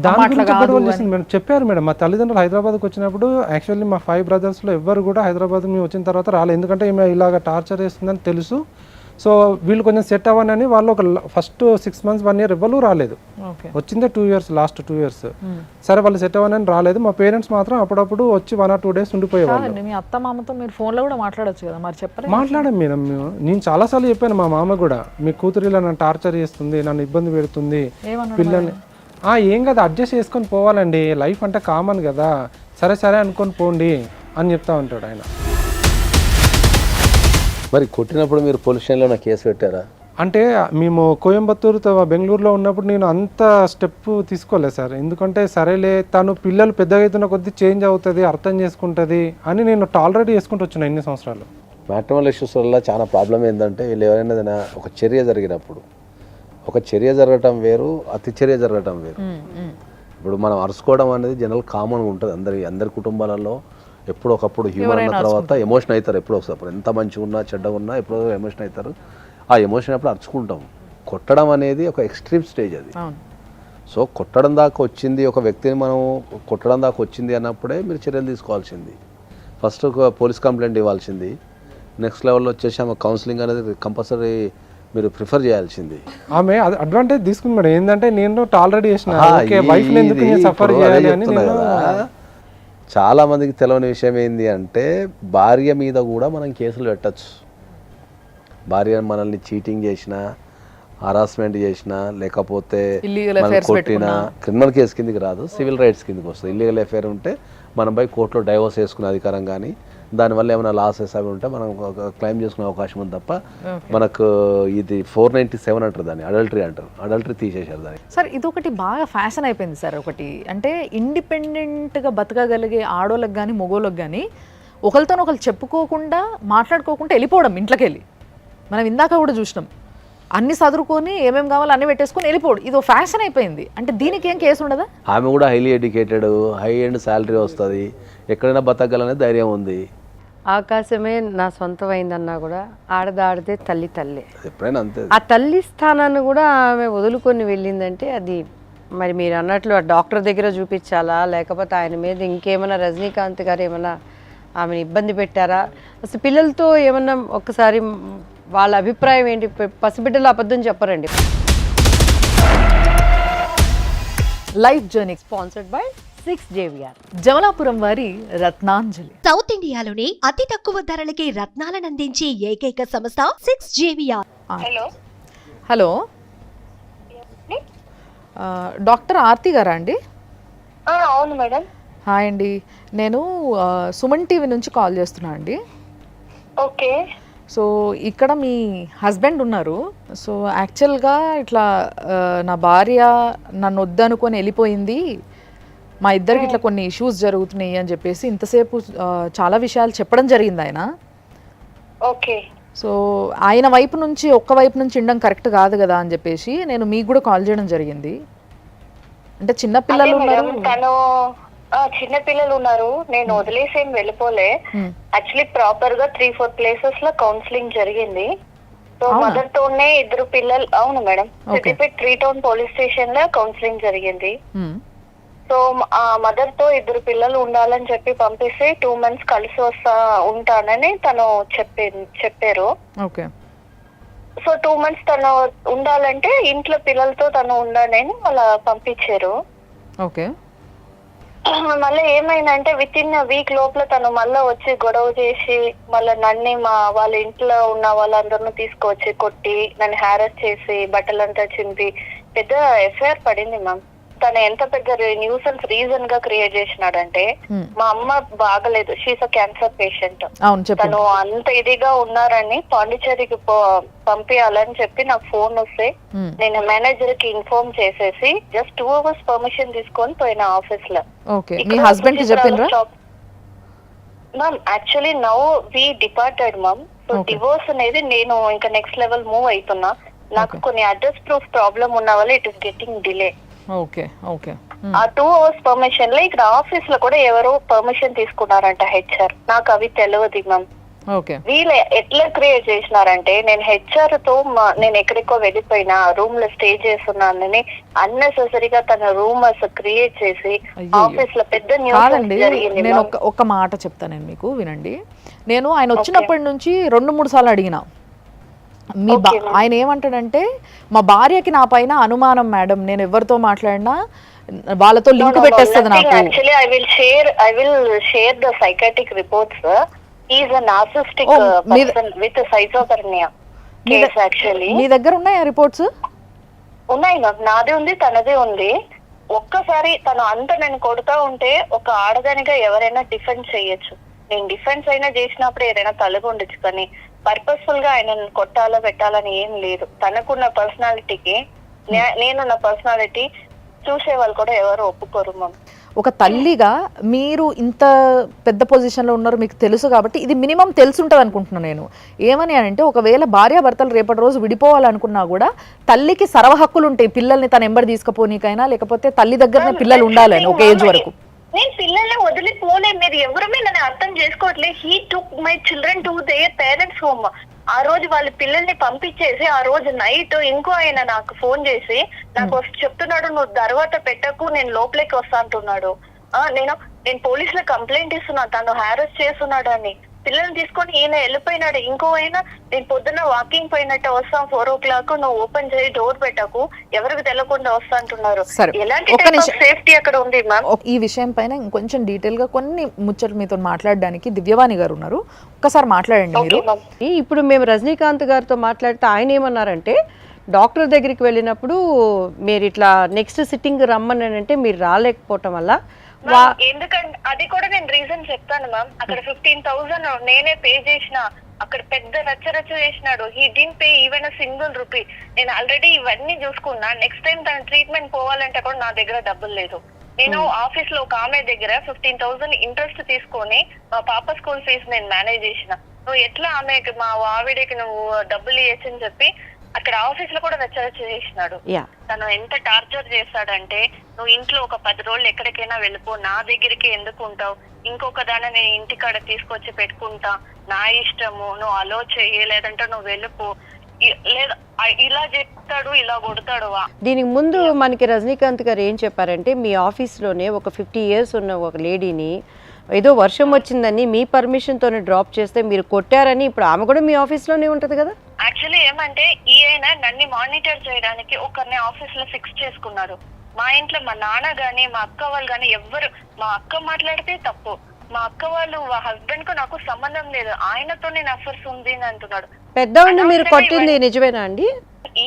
దాని గురించి గొడవలు చేసింది మేడం. చెప్పారు మేడం, మా తల్లిదండ్రులు హైదరాబాద్కి వచ్చినప్పుడు యాక్చువల్లీ మా 5 brothersలో ఎవ్వరు కూడా హైదరాబాద్ మేము వచ్చిన తర్వాత రాలేదు, ఎందుకంటే ఈమె ఇలాగ టార్చర్ చేస్తుందని తెలుసు. సో వీళ్ళు కొంచెం సెట్ అవ్వనని వాళ్ళు ఒక ఫస్ట్ 6 months 1 year ఎవ్వరు రాలేదు, వచ్చిందే 2 years, లాస్ట్ 2 years. సరే వాళ్ళు సెట్ అవ్వనని రాలేదు. మా పేరెంట్స్ మాత్రం అప్పుడప్పుడు వచ్చి 1 or 2 days ఉండిపోయేవాళ్ళు.
మీ అత్త మామతో మీరు ఫోన్లో కూడా మాట్లాడొచ్చు కదా, మరి చెప్పలేదు?
మాట్లాడాం మేడం నేను చాలాసార్లు చెప్పాను మా మామ కూడా, మీ కూతురు ఇలా నన్ను టార్చర్ చేస్తుంది, నన్ను ఇబ్బంది పెడుతుంది, పిల్లల్ని. ఏం కదా అడ్జస్ట్ చేసుకొని పోవాలండి, లైఫ్ అంటే కామన్ కదా, సరే సరే అనుకొని పోండి అని చెప్తా ఉంటాడు ఆయన.
మరి కొట్టినప్పుడు మీరు పోలీస్ స్టేషన్లో కేసు పెట్టారా?
అంటే మేము కోయంబత్తూరు బెంగళూరులో ఉన్నప్పుడు నేను అంత స్టెప్ తీసుకోలేదు సార్, ఎందుకంటే సరేలే తను పిల్లలు పెద్దగా అవుతున్న కొద్దీ చేంజ్ అవుతుంది, అర్థం చేసుకుంటుంది అని నేను టాలరేట్ చేసుకుంటూ వచ్చిన ఇన్ని సంవత్సరాలు.
మ్యాట్రిమోనల్ ఇష్యూస్ వల్ల చాలా ప్రాబ్లం ఏంటంటే వీళ్ళు ఎవరైనా ఒక చర్య జరిగినప్పుడు, ఒక చర్య జరగటం వేరు, అతి చర్య జరగటం వేరు. ఇప్పుడు మనం అరుచుకోవడం అనేది జనరల్ కామన్గా ఉంటుంది అందరి కుటుంబాలలో. ఎప్పుడో ఒకప్పుడు హ్యూమన్ అన్న తర్వాత ఎమోషన్ అవుతారు, ఎప్పుడో ఒకసారి ఎంత మంచిగా ఉన్నా చెడ్డగా ఉన్నా ఎప్పుడో ఎమోషన్ అవుతారు. ఆ ఎమోషన్ అప్పుడు అరుచుకుంటాం. కొట్టడం అనేది ఒక ఎక్స్ట్రీమ్ స్టేజ్ అది. సో కొట్టడం దాకా వచ్చింది, ఒక వ్యక్తిని మనం కొట్టడం దాకా వచ్చింది అన్నప్పుడే మీరు చర్యలు తీసుకోవాల్సింది. ఫస్ట్ ఒక పోలీస్ కంప్లైంట్ ఇవ్వాల్సింది, నెక్స్ట్ లెవెల్లో వచ్చేసి ఆమె కౌన్సిలింగ్ అనేది కంపల్సరీ మీరు ప్రిఫర్ చేయాల్సింది.
ఆమె అడ్వాంటేజ్ తీసుకుంది మేడం, ఏంటంటే నేను టాలరేట్ చేసిన వైఫ్ ఎందుకు సఫర్ చేయాలి అని.
చాలా మందికి తెలియని విషయం ఏంది అంటే భార్య మీద కూడా మనం కేసులు పెట్టచ్చు. భార్య మనల్ని చీటింగ్ చేసినా, హరాస్మెంట్ చేసినా, లేకపోతే కొట్టినా క్రిమినల్ కేసు కిందకి రాదు, సివిల్ రైట్స్ కిందకి వస్తుంది. ఇల్లీగల్ అఫేర్ ఉంటే మనం పోయి కోర్టులో డైవోర్స్ చేసుకునే అధికారం కానీ దానివల్ల ఏమైనా లాసెస్ అవి ఉంటే మనం క్లెయిమ్ చేసుకునే అవకాశం ఉంది తప్ప మనకు ఇది 497 అంటారు, దాన్ని అడల్టరీ అంటారు. అడల్టరీ తీసేశారు దాన్ని.
సార్ ఇదొకటి బాగా ఫ్యాషన్ అయిపోయింది సార్. ఒకటి అంటే ఇండిపెండెంట్గా బతకగలిగే ఆడోళ్ళకి కానీ మగోళ్ళకి కానీ ఒకరితో ఒకరు చెప్పుకోకుండా మాట్లాడుకోకుండా వెళ్ళిపోవడం ఇంట్లోకి వెళ్ళి. మనం ఇందాక కూడా చూసినాం, అన్ని చదువుకొని ఏమేమి కావాలో అన్ని పెట్టేసుకొని వెళ్ళిపోవడం, ఇది ఫ్యాషన్ అయిపోయింది. అంటే దీనికి ఏం కేసు ఉండదా?
ఆమె కూడా highly educated, high end salary వస్తుంది, ఎక్కడైనా బతకగలనే ధైర్యం ఉంది.
ఆకాశమే నా సొంతమైందన్నా కూడా ఆడదాడితే తల్లి తల్లి,
ఎప్పుడైనా అంతే.
ఆ తల్లి స్థానాన్ని కూడా ఆమె వదులుకొని వెళ్ళిందంటే అది మరి మీరు అన్నట్లు ఆ డాక్టర్ దగ్గర చూపించాలా, లేకపోతే ఆయన మీద ఇంకేమైనా రజనీకాంత్ గారు ఏమైనా ఆమెను ఇబ్బంది పెట్టారా, అసలు పిల్లలతో ఏమన్నా ఒక్కసారి వాళ్ళ అభిప్రాయం ఏంటి? పసిబిడ్డలు అబద్ధం చెప్పరండి.
Life journey
sponsored by 6 JVR.
Jamalapuram వారి రత్నాంజలి.
సౌత్ ఇండియాలోని అతి తక్కువ ధరలకి రత్నాలనందించే ఏకైక సంస్థ 6JVR.
Hello
hello, doctor Aarti గారా అండి?
అవును మేడం.
హాయ్ అండి, నేను సుమన్ టీవీ నుంచి కాల్ చేస్తున్నా అండి.
ఓకే.
సో ఇక్కడ మీ హస్బెండ్ ఉన్నారు. సో యాక్చువల్గా ఇట్లా నా భార్య నన్ను వద్దనుకొని వెళ్ళిపోయింది, మా ఇద్దరికి ఇట్లా కొన్ని ఇష్యూస్ జరుగుతున్నాయి అని చెప్పేసి ఇంతసేపు చాలా విషయాలు చెప్పడం జరిగింది ఆయన.
ఓకే.
సో ఆయన వైపు నుంచి ఒక్క వైపు నుంచి ఉండడం కరెక్ట్ కాదు కదా అని చెప్పేసి నేను మీకు కూడా కాల్ చేయడం జరిగింది. అంటే చిన్నపిల్లలు ఉన్నారు.
తను చిన్న పిల్లలు ఉన్నారు, నేను వదిలేసి ఏం వెళ్ళిపోలే. యాక్చువల్లీ ప్రాపర్ గా 3-4 ప్లేసెస్ లో కౌన్సిలింగ్ జరిగింది. సో మదర్ తోనే 2 పిల్లలు. అవును madam, Siddipet 3 town police station లో కౌన్సిలింగ్ జరిగింది. సో ఆ మదర్ తో 2 పిల్లలు ఉండాలని చెప్పి పంపిస్తే 2 months కలిసి ఉంటానని తను చెప్పారు.
ఓకే.
సో 2 months తను ఉండాలంటే ఇంట్లో పిల్లలతో తను ఉండాలని అలా పంపించారు.
ఓకే.
మళ్ళీ ఏమైందంటే విత్ ఇన్ వీక్ లోపల తను మళ్ళీ వచ్చి గొడవ చేసి మళ్ళీ నన్ను మా వాళ్ళ ఇంట్లో ఉన్న వాళ్ళందరినీ తీసుకొచ్చి కొట్టి నన్ను హ్యారస్ చేసి బట్టలంతా చింపి పెద్ద ఎఫ్ఐఆర్ పడింది మ్యామ్. తను ఎంత పెద్ద న్యూసెన్స్ రీజన్ గా క్రియేట్ చేసినాడంటే, మా అమ్మ బాగలేదు, షీస్ అ క్యాన్సర్ పేషెంట్. తను అంత ఇదిగా ఉన్నారని పాండిచేరికి పంపించాలని చెప్పి నాకు ఫోన్ వస్తే నేను మేనేజర్ కి ఇన్ఫార్మ్ చేసేసి జస్ట్ 2 hours పర్మిషన్ తీసుకొని పోయిన ఆఫీస్ లో. Ma'am actually now we departed ma'am. So divorce అనేది నేను ఇంకా నెక్స్ట్ లెవెల్ మూవ్ అవుతున్నా. నాకు కొన్ని అడ్రస్ ప్రూఫ్ ప్రాబ్లం ఉన్న వల్ల it is getting delay.
Okay. Okay.
ఆ 2 hours పర్మిషన్ లో ఇక్కడ ఆఫీస్ లో కూడా ఎవరో పర్మిషన్ తీసుకున్నారంట హెచ్ఆర్. నాకు అవి తెలియదు మ్యామ్. వీళ్ళు ఎట్లా క్రియేట్ చేసినారంటే, నేను హెచ్ఆర్ తో నేను ఎక్కడికో వెళ్ళిపోయినా రూమ్ లో స్టే చేస్తున్నానని అన్నెసెసరీగా తన రూమర్స్ క్రియేట్ చేసి ఆఫీస్ లో పెద్ద న్యూస్ జరిగింది.
నేను ఒక మాట చెప్తాను మీకు, వినండి. నేను ఆయన వచ్చినప్పటి నుంచి 2-3 సార్లు అడిగినా. ఆయన ఏమంటాడంటే, మా భార్యకి నా పైన అనుమానం మేడం, నేను ఎవరితో మాట్లాడినా వాళ్ళతో లింక్ పెట్టేస్తుంది నాకు.
Actually I will share the psychiatric reports. He is a narcissistic person with schizophrenia case. Actually
మీ దగ్గర ఉన్నాయా రిపోర్ట్స్?
ఉన్నాయి మ్యామ్, నాది ఉంది, తనది ఉంది. ఒక్కసారి తను అంత నేను కొడుతూ ఉంటే ఒక ఆడదానిగా ఎవరైనా డిఫెన్స్ చేయొచ్చు. నేను డిఫెన్స్ అయినా చేసినప్పుడు ఏదైనా తలగా ఉండొచ్చు, కానీ పర్పస్ఫుల్ గా ఆయన కొట్టాలో పెట్టాలని ఏం లేదు. తనకున్న పర్సనాలిటీకి నేనున్న పర్సనాలిటీ చూసే వాళ్ళు కూడా ఎవరు ఒప్పుకోరు మ్యామ్.
ఒక తల్లిగా మీరు ఇంత పెద్ద పొజిషన్లో ఉన్నారు, మీకు తెలుసు కాబట్టి ఇది మినిమం తెలుసుంటుంది అనుకుంటున్నాను నేను. ఏమని అంటే, ఒకవేళ భార్యాభర్తలు రేపటి రోజు విడిపోవాలనుకున్నా కూడా తల్లికి సర్వ హక్కులు ఉంటాయి, పిల్లల్ని తన ఎంబడి తీసుకుపోనీకైనా, లేకపోతే తల్లి దగ్గరనే పిల్లలు ఉండాలని ఒక ఏజ్ వరకు.
నేను పిల్లల్ని వదిలిపోలే, మీరు ఎవరుమే నన్ను అర్థం చేసుకోవట్లేదు. He took my children to their parents home. ఆ రోజు వాళ్ళ పిల్లల్ని పంపించేసి ఆ రోజు నైట్ ఇంకో ఆయన నాకు ఫోన్ చేసి నాకు చెప్తున్నాడు, నువ్వు తర్వాత పెట్టకు, నేను లోపలికి వస్తా అంటున్నాడు. నేను పోలీసులో కంప్లైంట్ ఇస్తున్నా, తను హ్యారస్ చేస్తున్నాడు అని. పిల్లల్ని తీసుకొని ఈయన వెళ్ళిపోయినాడు. ఇంకో అయినా నేను పొద్దున్న వాకింగ్ పోయినట్టు వస్తాం 4 o'clock, నువ్వు ఓపెన్ చేయి, డోర్ పెట్టకు, ఎవరికి తెలియకుండా వస్తా అంటున్నారు. ఎలాంటి సేఫ్టీ అక్కడ ఉంది మ్యామ్?
ఈ విషయం పైన ఇంకొంచెం డీటెయిల్ గా కొన్ని ముచ్చట్లు మీతో మాట్లాడడానికి దివ్యవాణి గారు ఉన్నారు, ఒక్కసారి మాట్లాడండి మీరు.
ఇప్పుడు మేము రజనీకాంత్ గారితో మాట్లాడితే ఆయన ఏమన్నారంటే, డాక్టర్ దగ్గరికి వెళ్ళినప్పుడు మీరు ఇట్లా నెక్స్ట్ సిట్టింగ్ రమ్మని అంటే మీరు రాలేకపోవటం వల్ల,
ఎందుకంటే అది కూడా నేను రీజన్ చెప్తాను మ్యామ్. అక్కడ 15,000 నేనే పే చేసిన, అక్కడ పెద్ద రచ్చ చేసినాడు. He did pay even a single rupee. నేను ఆల్రెడీ ఇవన్నీ చూసుకున్నా. నెక్స్ట్ టైం తన ట్రీట్మెంట్ పోవాలంటే కూడా నా దగ్గర డబ్బులు లేదు. నేను ఆఫీస్ లో ఒక ఆమె దగ్గర 15,000 ఇంట్రెస్ట్ తీసుకొని మా పాప స్కూల్ ఫీజు నేను మేనేజ్ చేసిన. నువ్వు ఎట్లా ఆమెకి, మా ఆవిడకి నువ్వు డబ్బులు ఇవ్వచ్చని చెప్పి అక్కడ ఆఫీస్ లో కూడా రచ్చ చేసినాడు. తను ఎంత టార్చర్ చేస్తాడంటే, నువ్వు ఇంట్లో ఒక 10 రోజులు ఎక్కడికైనా వెళ్ళిపో, నా దగ్గరికి ఎందుకు ఉంటావు, ఇంకొక దాన్ని నేను ఇంటికాడ తీసుకొచ్చి పెట్టుకుంటా, నా ఇష్టము, నువ్వు అలో చెయ్యి, లేదంటే నువ్వు వెళ్ళిపో, లేదా ఇలా చెప్తాడు, ఇలా కొడతాడు.
దీనికి ముందు మనకి రజనీకాంత్ గారు ఏం చెప్పారంటే, మీ ఆఫీస్ లోనే ఒక 50 years ఉన్న ఒక లేడీని ఏదో వర్షం వచ్చిందని మీ పర్మిషన్ తోనే డ్రాప్ చేస్తే మీరు కొట్టారని, ఇప్పుడు ఆమె కూడా మీ ఆఫీస్ లోనే ఉంటది కదా?
యాక్చువల్లీ ఏమంటే, ఈయన నన్ను మానిటర్ చేయడానికి ఒకరిని ఆఫీస్ లో ఫిక్స్ చేసుకున్నాడు. మా ఇంట్లో మా నాన్న గాని మా అక్క వాళ్ళు గాని ఎవ్వరు, మా అక్క మాట్లాడితే తప్పు, మా అక్క వాళ్ళు హస్బెండ్ కు నాకు సంబంధం లేదు, ఆయనతో నేను అఫర్స్ ఉంది అని అంటున్నాడు.
పెద్దవాడిని మీరు కొట్టింది నిజమేనా అండి?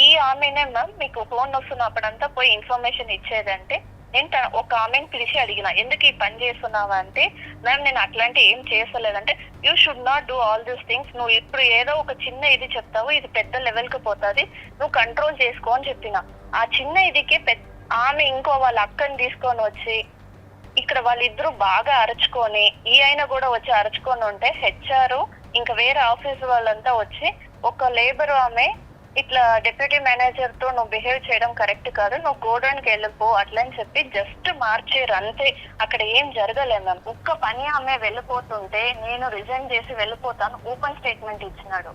ఈ ఆమెనే మ్యామ్ మీకు ఫోన్ వస్తున్నప్పుడంతా పోయి ఇన్ఫర్మేషన్ ఇచ్చేదంటే నేను ఒక ఆమెను పిలిచి అడిగిన, ఎందుకు ఈ పని చేస్తున్నావా అంటే, మ్యామ్ నేను అట్లాంటి ఏం చేస్తలేదంటే, you should not do all these things, నువ్వు ఇప్పుడు ఏదో ఒక చిన్న ఇది చెప్తావు, ఇది పెద్ద లెవెల్ కి పోతుంది, నువ్వు కంట్రోల్ చేసుకో అని చెప్పిన. ఆ చిన్న ఇదికి ఆమె ఇంకో వాళ్ళ అక్కని తీసుకొని వచ్చి ఇక్కడ వాళ్ళిద్దరూ బాగా అరుచుకొని, ఈ అయినా కూడా వచ్చి అరుచుకొని ఉంటే హెచ్ఆర్ ఇంకా వేరే ఆఫీస్ వాళ్ళంతా వచ్చి, ఒక లేబర్ ఆమె ఇట్లా డిప్యూటీ మేనేజర్ తో నువ్వు బిహేవ్ చేయడం కరెక్ట్ కాదు, నువ్వు గోడౌన్కి వెళ్ళిపో అట్లా అని చెప్పి జస్ట్ మార్చేరు అంతే. అక్కడ ఏం జరగలేదు మ్యామ్. ఒక్క పని ఆమె వెళ్ళిపోతుంటే నేను రిజైన్ చేసి వెళ్ళిపోతాను ఓపెన్ స్టేట్మెంట్ ఇచ్చినాడు.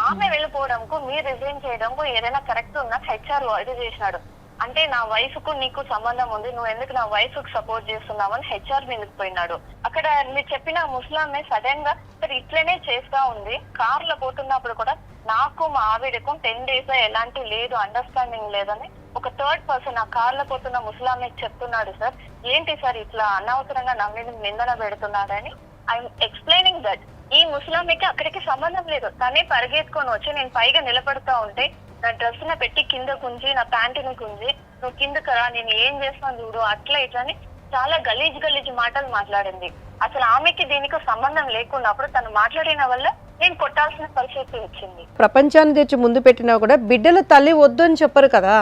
ఆమె వెళ్ళిపోవడంకు మీరు రిజైన్ చేయడంకు ఏదైనా కరెక్ట్ ఉన్నా హెచ్ఆర్ ఇది చేసినాడు. అంటే నా వైఫ్ కు నీకు సంబంధం ఉంది, నువ్వు ఎందుకు నా వైఫ్ కు సపోర్ట్ చేస్తున్నావు అని హెచ్ఆర్ మీదకి పోయినాడు. అక్కడ మీరు చెప్పిన ముస్లామే సడన్ గా ఇట్లనే చేస్తా ఉంది. కార్ లో పోతున్నప్పుడు కూడా నాకు మా ఆవిడకు 10 days ఎలాంటి లేదు, అండర్స్టాండింగ్ లేదని ఒక థర్డ్ పర్సన్ ఆ కార్ లో పోతున్న ముస్లామే చెప్తున్నాడు. సార్ ఏంటి సార్ ఇట్లా అనవసరంగా నా మీద నిందన పెడుతున్నాడని ఐఎమ్ ఎక్స్ప్లెయినింగ్ దట్. ఈ ముస్లాంకి అక్కడికి సంబంధం లేదు, తనే పరిగెత్తుకొని వచ్చి నేను పైగా నిలబడతా ఉంటే నా డ్రెస్ ని పెట్టి కింద గుంజి, నా ప్యాంటుని గుంజి, నువ్వు కిందకు రా, నేను ఏం చేస్తాను చూడు, అట్లా ఇట్లా అని చాలా గలీజ్ మాటలు మాట్లాడింది. అసలు ఆమెకి దీనికి సంబంధం లేకున్నప్పుడు తను మాట్లాడిన వల్ల నేను కొట్టాల్సిన పరిస్థితి వచ్చింది.
ప్రపంచాన్ని తెచ్చి ముందు పెట్టినా కూడా బిడ్డల తల్లి వద్దు అని చెప్పరు కదా,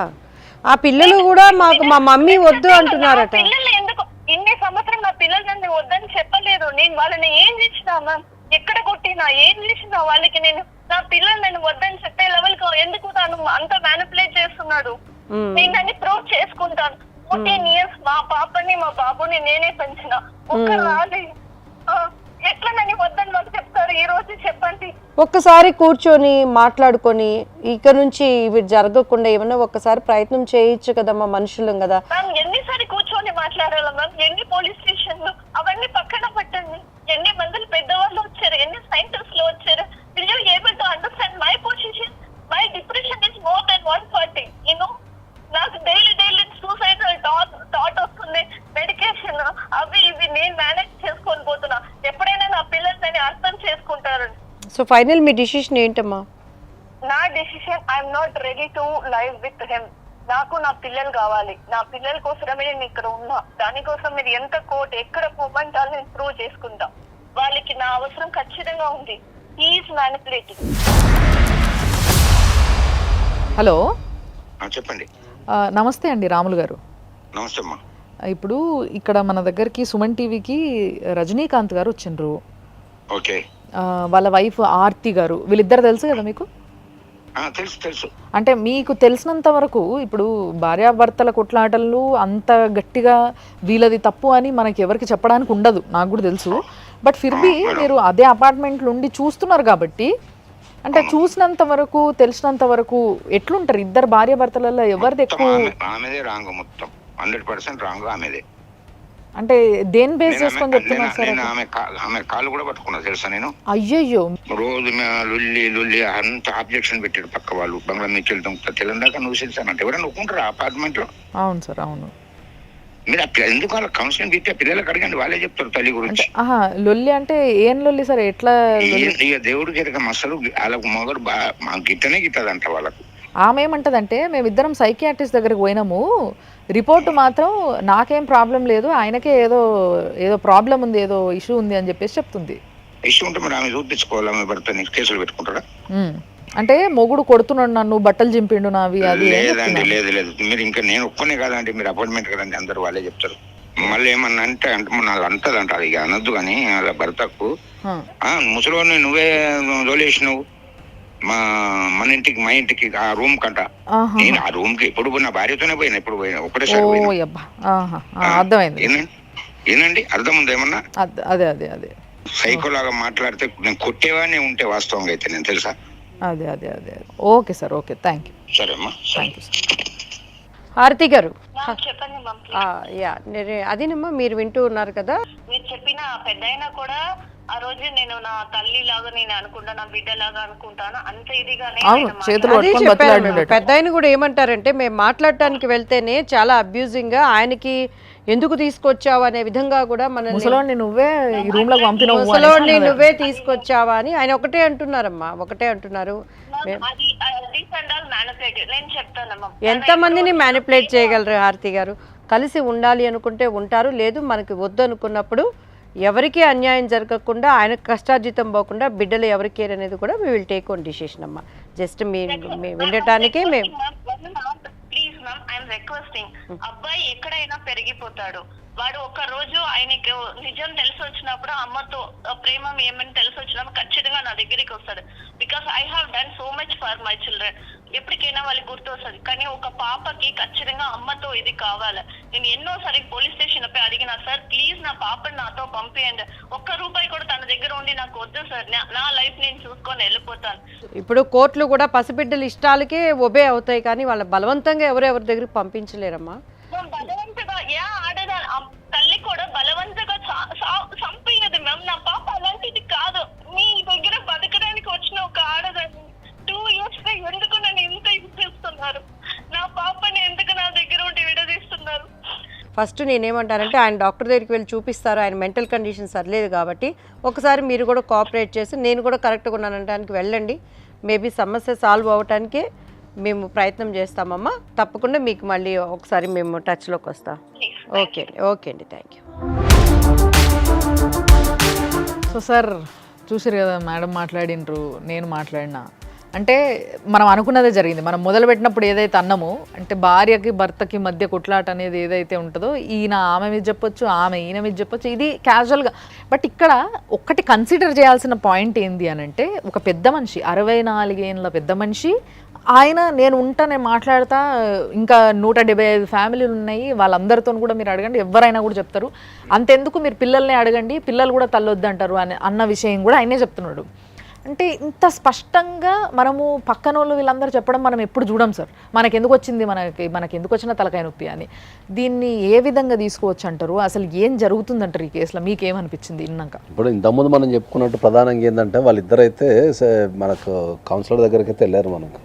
ఆ పిల్లలు కూడా మాకు మా మమ్మీ వద్దు అంటున్నారట.
పిల్లలు ఎందుకు ఇన్ని సంవత్సరం నా పిల్లలు నన్ను వద్దని చెప్పలేదు. నేను వాళ్ళని ఏం చేసినా మ్యామ్, ఎక్కడ కొట్టినా ఏం చేసినా వాళ్ళకి నేను నా పిల్లలు నేను వద్దని చెప్పే లెవెల్ కు ఎందుకు తాను అంత మ్యానిపులేట్ చేస్తున్నాడు. నేను దాన్ని ప్రూవ్ చేసుకుంటాను. 14 years మా పాపని మా బాబుని నేనే పెంచిన. ఒక్క రాలి ఎట్లా నన్ను వద్దని వాళ్ళు చెప్తారు ఈ రోజు చెప్పండి.
ఒక్కసారి కూర్చొని మాట్లాడుకొని ఇక నుంచి ఇవి జరగకుండా ఏమన్నా ఒక్కసారి ప్రయత్నం చేయొచ్చు కదమ్మా, మనుషులం కదా.
మ్యామ్ ఎన్నిసారి కూర్చొని మాట్లాడాలి మ్యామ్, ఎన్ని పోలీస్ స్టేషన్లు అవన్నీ పక్కన పట్టండి, ఎన్ని మందులు పెద్దవాళ్ళు వచ్చారు, ఎన్ని సైంటిస్టులు వచ్చారు. Will you able to understand my position? My depression is more than 140. You know, నాకు డైలీ సూసైడల్ థాట్ వస్తుంది, మెడికేషన్ అవి ఇవి నేను మేనేజ్ చేసుకొని పోతున్నా. ఎప్పుడైనా నా పిల్లల్ని అర్థం చేసుకుంటారు.
సో ఫైనల్ మీ డిసిషన్ ఏంటమ్మా?
నా decision I'm not ready to live with him. నాకు నా పిల్లలు కావాలి, నా పిల్లల కోసమే నేను ఇక్కడ ఉన్నా. దానికోసం మీరు ఎంత కోర్టు ఎక్కడ పోమంటారో నేను ప్రూవ్ చేసుకుంటా. వాళ్ళకి నా అవసరం ఖచ్చితంగా ఉంది. He is manipulating.
హలో
చెప్పండి.
నమస్తే అండి రాములు గారు.
నమస్తే అమ్మా.
ఇప్పుడు ఇక్కడ మన దగ్గరికి సుమన్ టీవీకి రజనీకాంత్ గారు వచ్చిండ్రు.
ఓకే.
వాళ్ళ వైఫ్ ఆర్తి గారు, వీళ్ళిద్దరు తెలుసు కదా మీకు?
తెలుసు.
అంటే మీకు తెలిసినంత వరకు ఇప్పుడు భార్యాభర్తల కొట్లాటలు అంత గట్టిగా వీళ్ళది తప్పు అని మనకి ఎవరికి చెప్పడానికి ఉండదు, నాకు కూడా తెలుసు. బట్ ఫిర్బీ మీరు అదే అపార్ట్మెంట్లో ఉండి చూస్తున్నారు కాబట్టి, అంటే చూసినంత వరకు తెలిసినంత వరకు ఎట్లుంటారు ఇద్దరు భార్యాభర్తలలో ఎవరిది ఎక్కువ?
ఆమెదే రాంగ్, మొత్తం 100% రాంగ్ ఆమెదే.
అంటే దేని బేస్ చేసుకొని చెప్తున్నారు సార్?
ఆమె కాళ్ళు కూడా పట్టుకున్నా తెలుసా నేను.
అయ్యయ్యో.
రోజు లుల్లి అంత ఆబ్జెక్షన్ పెట్టాడు పక్క వాళ్ళు. బంగ్లా మీకు వెళ్తాం తెలంగాణ నువ్వు తెలుసానంటే ఎవరైనా ఒప్పుకుంటారా అపార్ట్మెంట్ లో?
అవును సార్, అవును.
మీరు ఎందుకు వాళ్ళ కౌన్సిలింగ్ ఇస్తే పిల్లలకు అడగండి, వాళ్ళే చెప్తారు తల్లి గురించి.
లొల్లి అంటే ఏం లొల్లి సార్? ఎట్లా?
ఇక దేవుడికి ఎరక మసలు వాళ్ళకు మొగడు గిట్టనే గిట్టదంట వాళ్ళకు.
ఆమె ఏమంటదంటే, మేమిద్దరం సైకియాట్రిస్ట్ దగ్గరికి పోయినాము, రిపోర్ట్ మాత్రం నాకేం ప్రాబ్లం లేదు, ఆయనకే ఏదో ప్రాబ్లం ఉంది, ఏదో ఇష్యూ ఉంది అని చెప్పేసి చెప్తుంది.
ఇష్యూ ఉంటే మరి ఆమె చూపించుకోవాలి, ఆమె భర్తని కేసులు పెట్టుకుంటారా?
అంటే మొగుడు కొడుతున్నాడు నన్ను, బట్టలు చింపిండు నావి, అది.
లేదండి, లేదు. మీరు ఇంకా నేను ఒక్కనే కాదండి, మీరు అపాయింట్మెంట్ కదండి, అందరు వాళ్ళే చెప్తారు. మళ్ళీ ఏమన్నా అంటే వాళ్ళు అంటదంట, అది ఇక అనొద్దు కానీ వాళ్ళ భర్తకు, ముసలోని నువ్వే తోలేసినావు మా ఇంటికి ఆ రూమ్ కంట. నేను ఆ రూమ్ కి ఎప్పుడు పోయినా భార్యతోనే పోయినా, ఎప్పుడు పోయినా ఒకటేసారి
అర్థమైంది.
ఏనండి అర్థం ఉంది ఏమన్నా?
అదే
సైకో లాగా మాట్లాడితే నేను కొట్టేవాడిని ఉంటే వాస్తవంగా అయితే నేను తెలుసా?
అదే okay sir, okay, thank you.
సరే అమ్మా,
థ్యాంక్ యూ.
ఆర్తి గారు,
చెప్పండి.
అదేనమ్మా, మీరు వింటూ ఉన్నారు కదా.
మీరు చెప్పిన పెద్దయినా కూడా ఆ రోజు నేను నా తల్లి లాగా నేను అనుకుంటా, నా బిడ్డ లాగా అనుకుంటాను, అంత ఇదిగానే
అవును, చేతులు
అదే
పట్టుకొని
చెప్పారు
బతిలాడినట్టు.
పెద్ద ఆయన కూడా ఏమంటారంటే, మేము మాట్లాడటానికి వెళ్తేనే చాలా అబ్యూజింగ్ గా ఆయనకి ఎందుకు తీసుకొచ్చావు అనే విధంగా కూడా మన
ముసలోడిని నువ్వే ఈ రూమ్ లోకి పంపినవు అనేసి
ముసలోడిని
అన్నది.
నువ్వే తీసుకొచ్చావా అని ఆయన ఒకటే అంటున్నారమ్మా, ఒకటే అంటున్నారు.
అది మ్యానిపులేటివ్. నేను చెప్తానమ్మా,
ఎంతమందిని మ్యానిపులేట్ చేయగలరు హారతి గారు? కలిసి ఉండాలి అనుకుంటే ఉంటారు, లేదు మనకి వద్దు అనుకున్నప్పుడు ఎవరికి అన్యాయం జరగకుండా, ఆయనకు కష్టార్జితం పోకుండా బిడ్డలు ఎవరికి అనేది కూడా we will take on decision అమ్మా. జస్ట్ మీ వినటానికే మేము
ప్లీజ్ మ్యామ్, ఐఎమ్ రిక్వెస్టింగ్. అబ్బాయి ఎక్కడైనా పెరిగిపోతాడు. వాడు ఒక రోజు ఆయనకి నిజం తెలిసి వచ్చినప్పుడు, అమ్మతో ప్రేమ ఏమని తెలిసి వచ్చినప్పుడు ఖచ్చితంగా నా దగ్గరికి వస్తాడు. Because I have done so much for my children. ఎప్పటికైనా వాళ్ళకి గుర్తు వస్తుంది. కానీ ఒక పాపకి ఖచ్చితంగా అమ్మతో ఇది కావాలి. నేను ఎన్నోసారి పోలీస్ స్టేషన్ పై అడిగినా, సార్ ప్లీజ్ నా పాపని నాతో పంపియండి, ₹1 కూడా తన దగ్గర ఉండి నాకు వద్దు సార్, నా లైఫ్ నేను చూసుకొని వెళ్ళిపోతాను.
ఇప్పుడు కోర్టులు కూడా పసిబిడ్డల ఇష్టాలకే ఒబే అవుతాయి, కానీ వాళ్ళ బలవంతంగా ఎవరెవరి దగ్గరికి పంపించలేరమ్మా.
బలవంతగా తల్లి కూడా బలవంతగా చంపేయదు మ్యామ్. నా పాప అలాంటిది కాదు. మీ దగ్గర బతకడానికి వచ్చిన ఒక ఆడదాన్ని 2 years ఎందుకు నన్ను ఇంత హింసిస్తున్నారు? నా పాపని ఎందుకు నా దగ్గర ఉండి విడదీస్తున్నారు?
ఫస్ట్ నేనేమంటానంటే, ఆయన డాక్టర్ దగ్గరికి వెళ్ళి చూపిస్తారు, ఆయన మెంటల్ కండిషన్ సరిలేదు కాబట్టి ఒకసారి మీరు కూడా కోఆపరేట్ చేసి, నేను కూడా కరెక్ట్గా ఉన్నానడానికి వెళ్ళండి. మేబీ సమస్య సాల్వ్ అవ్వటానికే మేము ప్రయత్నం చేస్తామమ్మా. తప్పకుండా మీకు మళ్ళీ ఒకసారి మేము టచ్లోకి వస్తాం. ఓకే అండి, ఓకే అండి, థ్యాంక్ యూ.
సో సార్ చూసారు కదా, మేడం మాట్లాడినరు, నేను మాట్లాడినా. అంటే మనం అనుకున్నదే జరిగింది. మనం మొదలుపెట్టినప్పుడు ఏదైతే అన్నామో, అంటే భార్యకి భర్తకి మధ్య కొట్లాట అనేది ఏదైతే ఉంటుందో, ఈయన ఆమె మీద చెప్పొచ్చు, ఆమె ఈయన మీద చెప్పొచ్చు, ఇది క్యాజువల్గా. బట్ ఇక్కడ ఒక్కటి కన్సిడర్ చేయాల్సిన పాయింట్ ఏంది అని అంటే, ఒక పెద్ద మనిషి, 64 ఏళ్ళ పెద్ద మనిషి ఆయన, నేను ఉంటానే మాట్లాడతా, ఇంకా 175 ఫ్యామిలీలు ఉన్నాయి, వాళ్ళందరితో కూడా మీరు అడగండి, ఎవరైనా కూడా చెప్తారు. అంతెందుకు మీరు పిల్లల్ని అడగండి, పిల్లలు కూడా తల్లొద్దంటారు అన్న విషయం కూడా ఆయనే చెప్తున్నాడు. అంటే ఇంత స్పష్టంగా మనము పక్కనోళ్ళు వీళ్ళందరూ చెప్పడం మనం ఎప్పుడు చూడం సార్. మనకెందుకు వచ్చింది, మనకెందుకు వచ్చిన తలకాయ నొప్పి అని. దీన్ని ఏ విధంగా తీసుకోవచ్చు అంటారు? అసలు ఏం జరుగుతుందంటారు ఈ కేసులో? మీకేమనిపించింది విన్నాక?
ఇప్పుడు ఇంతకుముందు మనం చెప్పుకున్నట్టు ప్రధానంగా ఏంటంటే, వాళ్ళిద్దరైతే మనకు కౌన్సిలర్ దగ్గరికి అయితే వెళ్ళారు. మనకు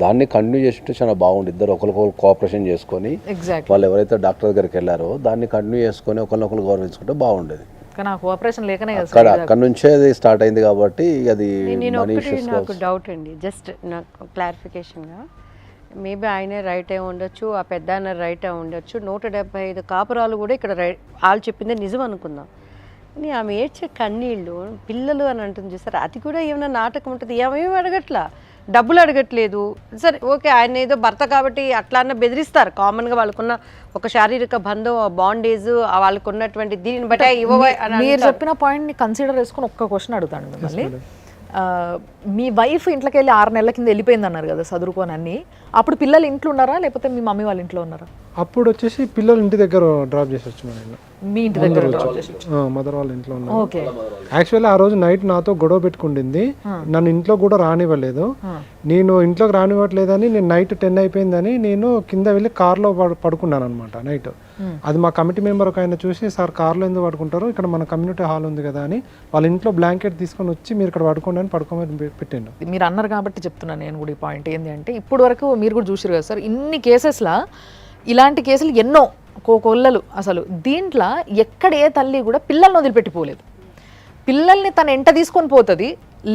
దాన్ని కంటిన్యూ చేస్తుంటే చాలా బాగుంది. ఇద్దరు ఒకరికొకరు కోఆపరేషన్ చేసుకొని, వాళ్ళు ఎవరైతే డాక్టర్ దగ్గరికి వెళ్ళారో దాన్ని కంటిన్యూ చేసుకొని ఒకరినొకరు గౌరవించుకుంటే బాగుండేది.
కానీ ఆ కోఆపరేషన్ లేకనే
అక్కడ నుంచే అది స్టార్ట్ అయింది కాబట్టి అది
నాకు డౌట్ అండి, జస్ట్ నాకు క్లారిఫికేషన్గా. మేబీ ఆయనే రైట్ అయి ఉండొచ్చు, ఆ పెద్ద ఆయన రైట్ అయి ఉండొచ్చు. 175 కాపురాలు కూడా ఇక్కడ వాళ్ళు చెప్పిందే నిజం అనుకుందాం. కానీ ఆమె ఏడ్చే కన్నీళ్ళు, పిల్లలు అని అంటుంది చూసారు, అది కూడా ఏమైనా నాటకం ఉంటుంది. ఏమేమి అడగట్లా, డబ్బులు అడగట్లేదు. సరే ఓకే, ఆయన ఏదో భర్త కాబట్టి అట్లా అన్న బెదిరిస్తారు కామన్గా. వాళ్ళకున్న ఒక శారీరక బంధం, బాండేజ్, వాళ్ళకు ఉన్నటువంటి దీనిని బట్టి
మీరు చెప్పిన పాయింట్ని కన్సిడర్ చేసుకుని ఒక్క క్వశ్చన్ అడుగుతాను మిమ్మల్ని. మీ వైఫ్ ఇంట్లోకి వెళ్ళి 6 నెలల కింద వెళ్ళిపోయింది అన్నారు కదా చదువుకొని అన్ని. అప్పుడు పిల్లలు ఇంట్లో ఉన్నారా, లేకపోతే మీ మమ్మీ వాళ్ళ ఇంట్లో ఉన్నారా?
అప్పుడు వచ్చేసి పిల్లలు ఇంటి దగ్గర డ్రాప్ చేసి వచ్చాను నేను.
మీ ఇంటి దగ్గర
మదర్ వాళ్ళ ఇంట్లో ఉన్నాను. యాక్చువల్లీ ఆ రోజు నైట్ నాతో గొడవ పెట్టుకుంటుంది, నన్ను ఇంట్లో కూడా రానివ్వలేదు. నేను ఇంట్లోకి రానివ్వట్లేదని, నేను నైట్ 10 అయిపోయిందని నేను కింద వెళ్ళి కార్లో పడుకున్నాను అనమాట నైట్. అది మా కమిటీ మెంబర్ ఒక ఆయన చూసి, సార్ కార్లో ఎందుకు పడుకుంటారు, ఇక్కడ మన కమ్యూనిటీ హాల్ ఉంది కదా అని వాళ్ళ ఇంట్లో బ్లాంకెట్ తీసుకొని వచ్చి మీరు ఇక్కడ పడుకోండి అని పడుకోమని పెట్టాను.
మీరు అన్నారు కాబట్టి చెప్తున్నాను నేను కూడా. ఈ పాయింట్ ఏంటి అంటే, ఇప్పుడు వరకు మీరు కూడా చూసారు కదా సార్, ఇన్ని కేసెస్లా ఇలాంటి కేసులు ఎన్నో కోకొల్లలు. అసలు దీంట్లో ఎక్కడ ఏ తల్లి కూడా పిల్లల్ని వదిలిపెట్టిపోలేదు. పిల్లల్ని తన ఎంట తీసుకొని పోతుంది,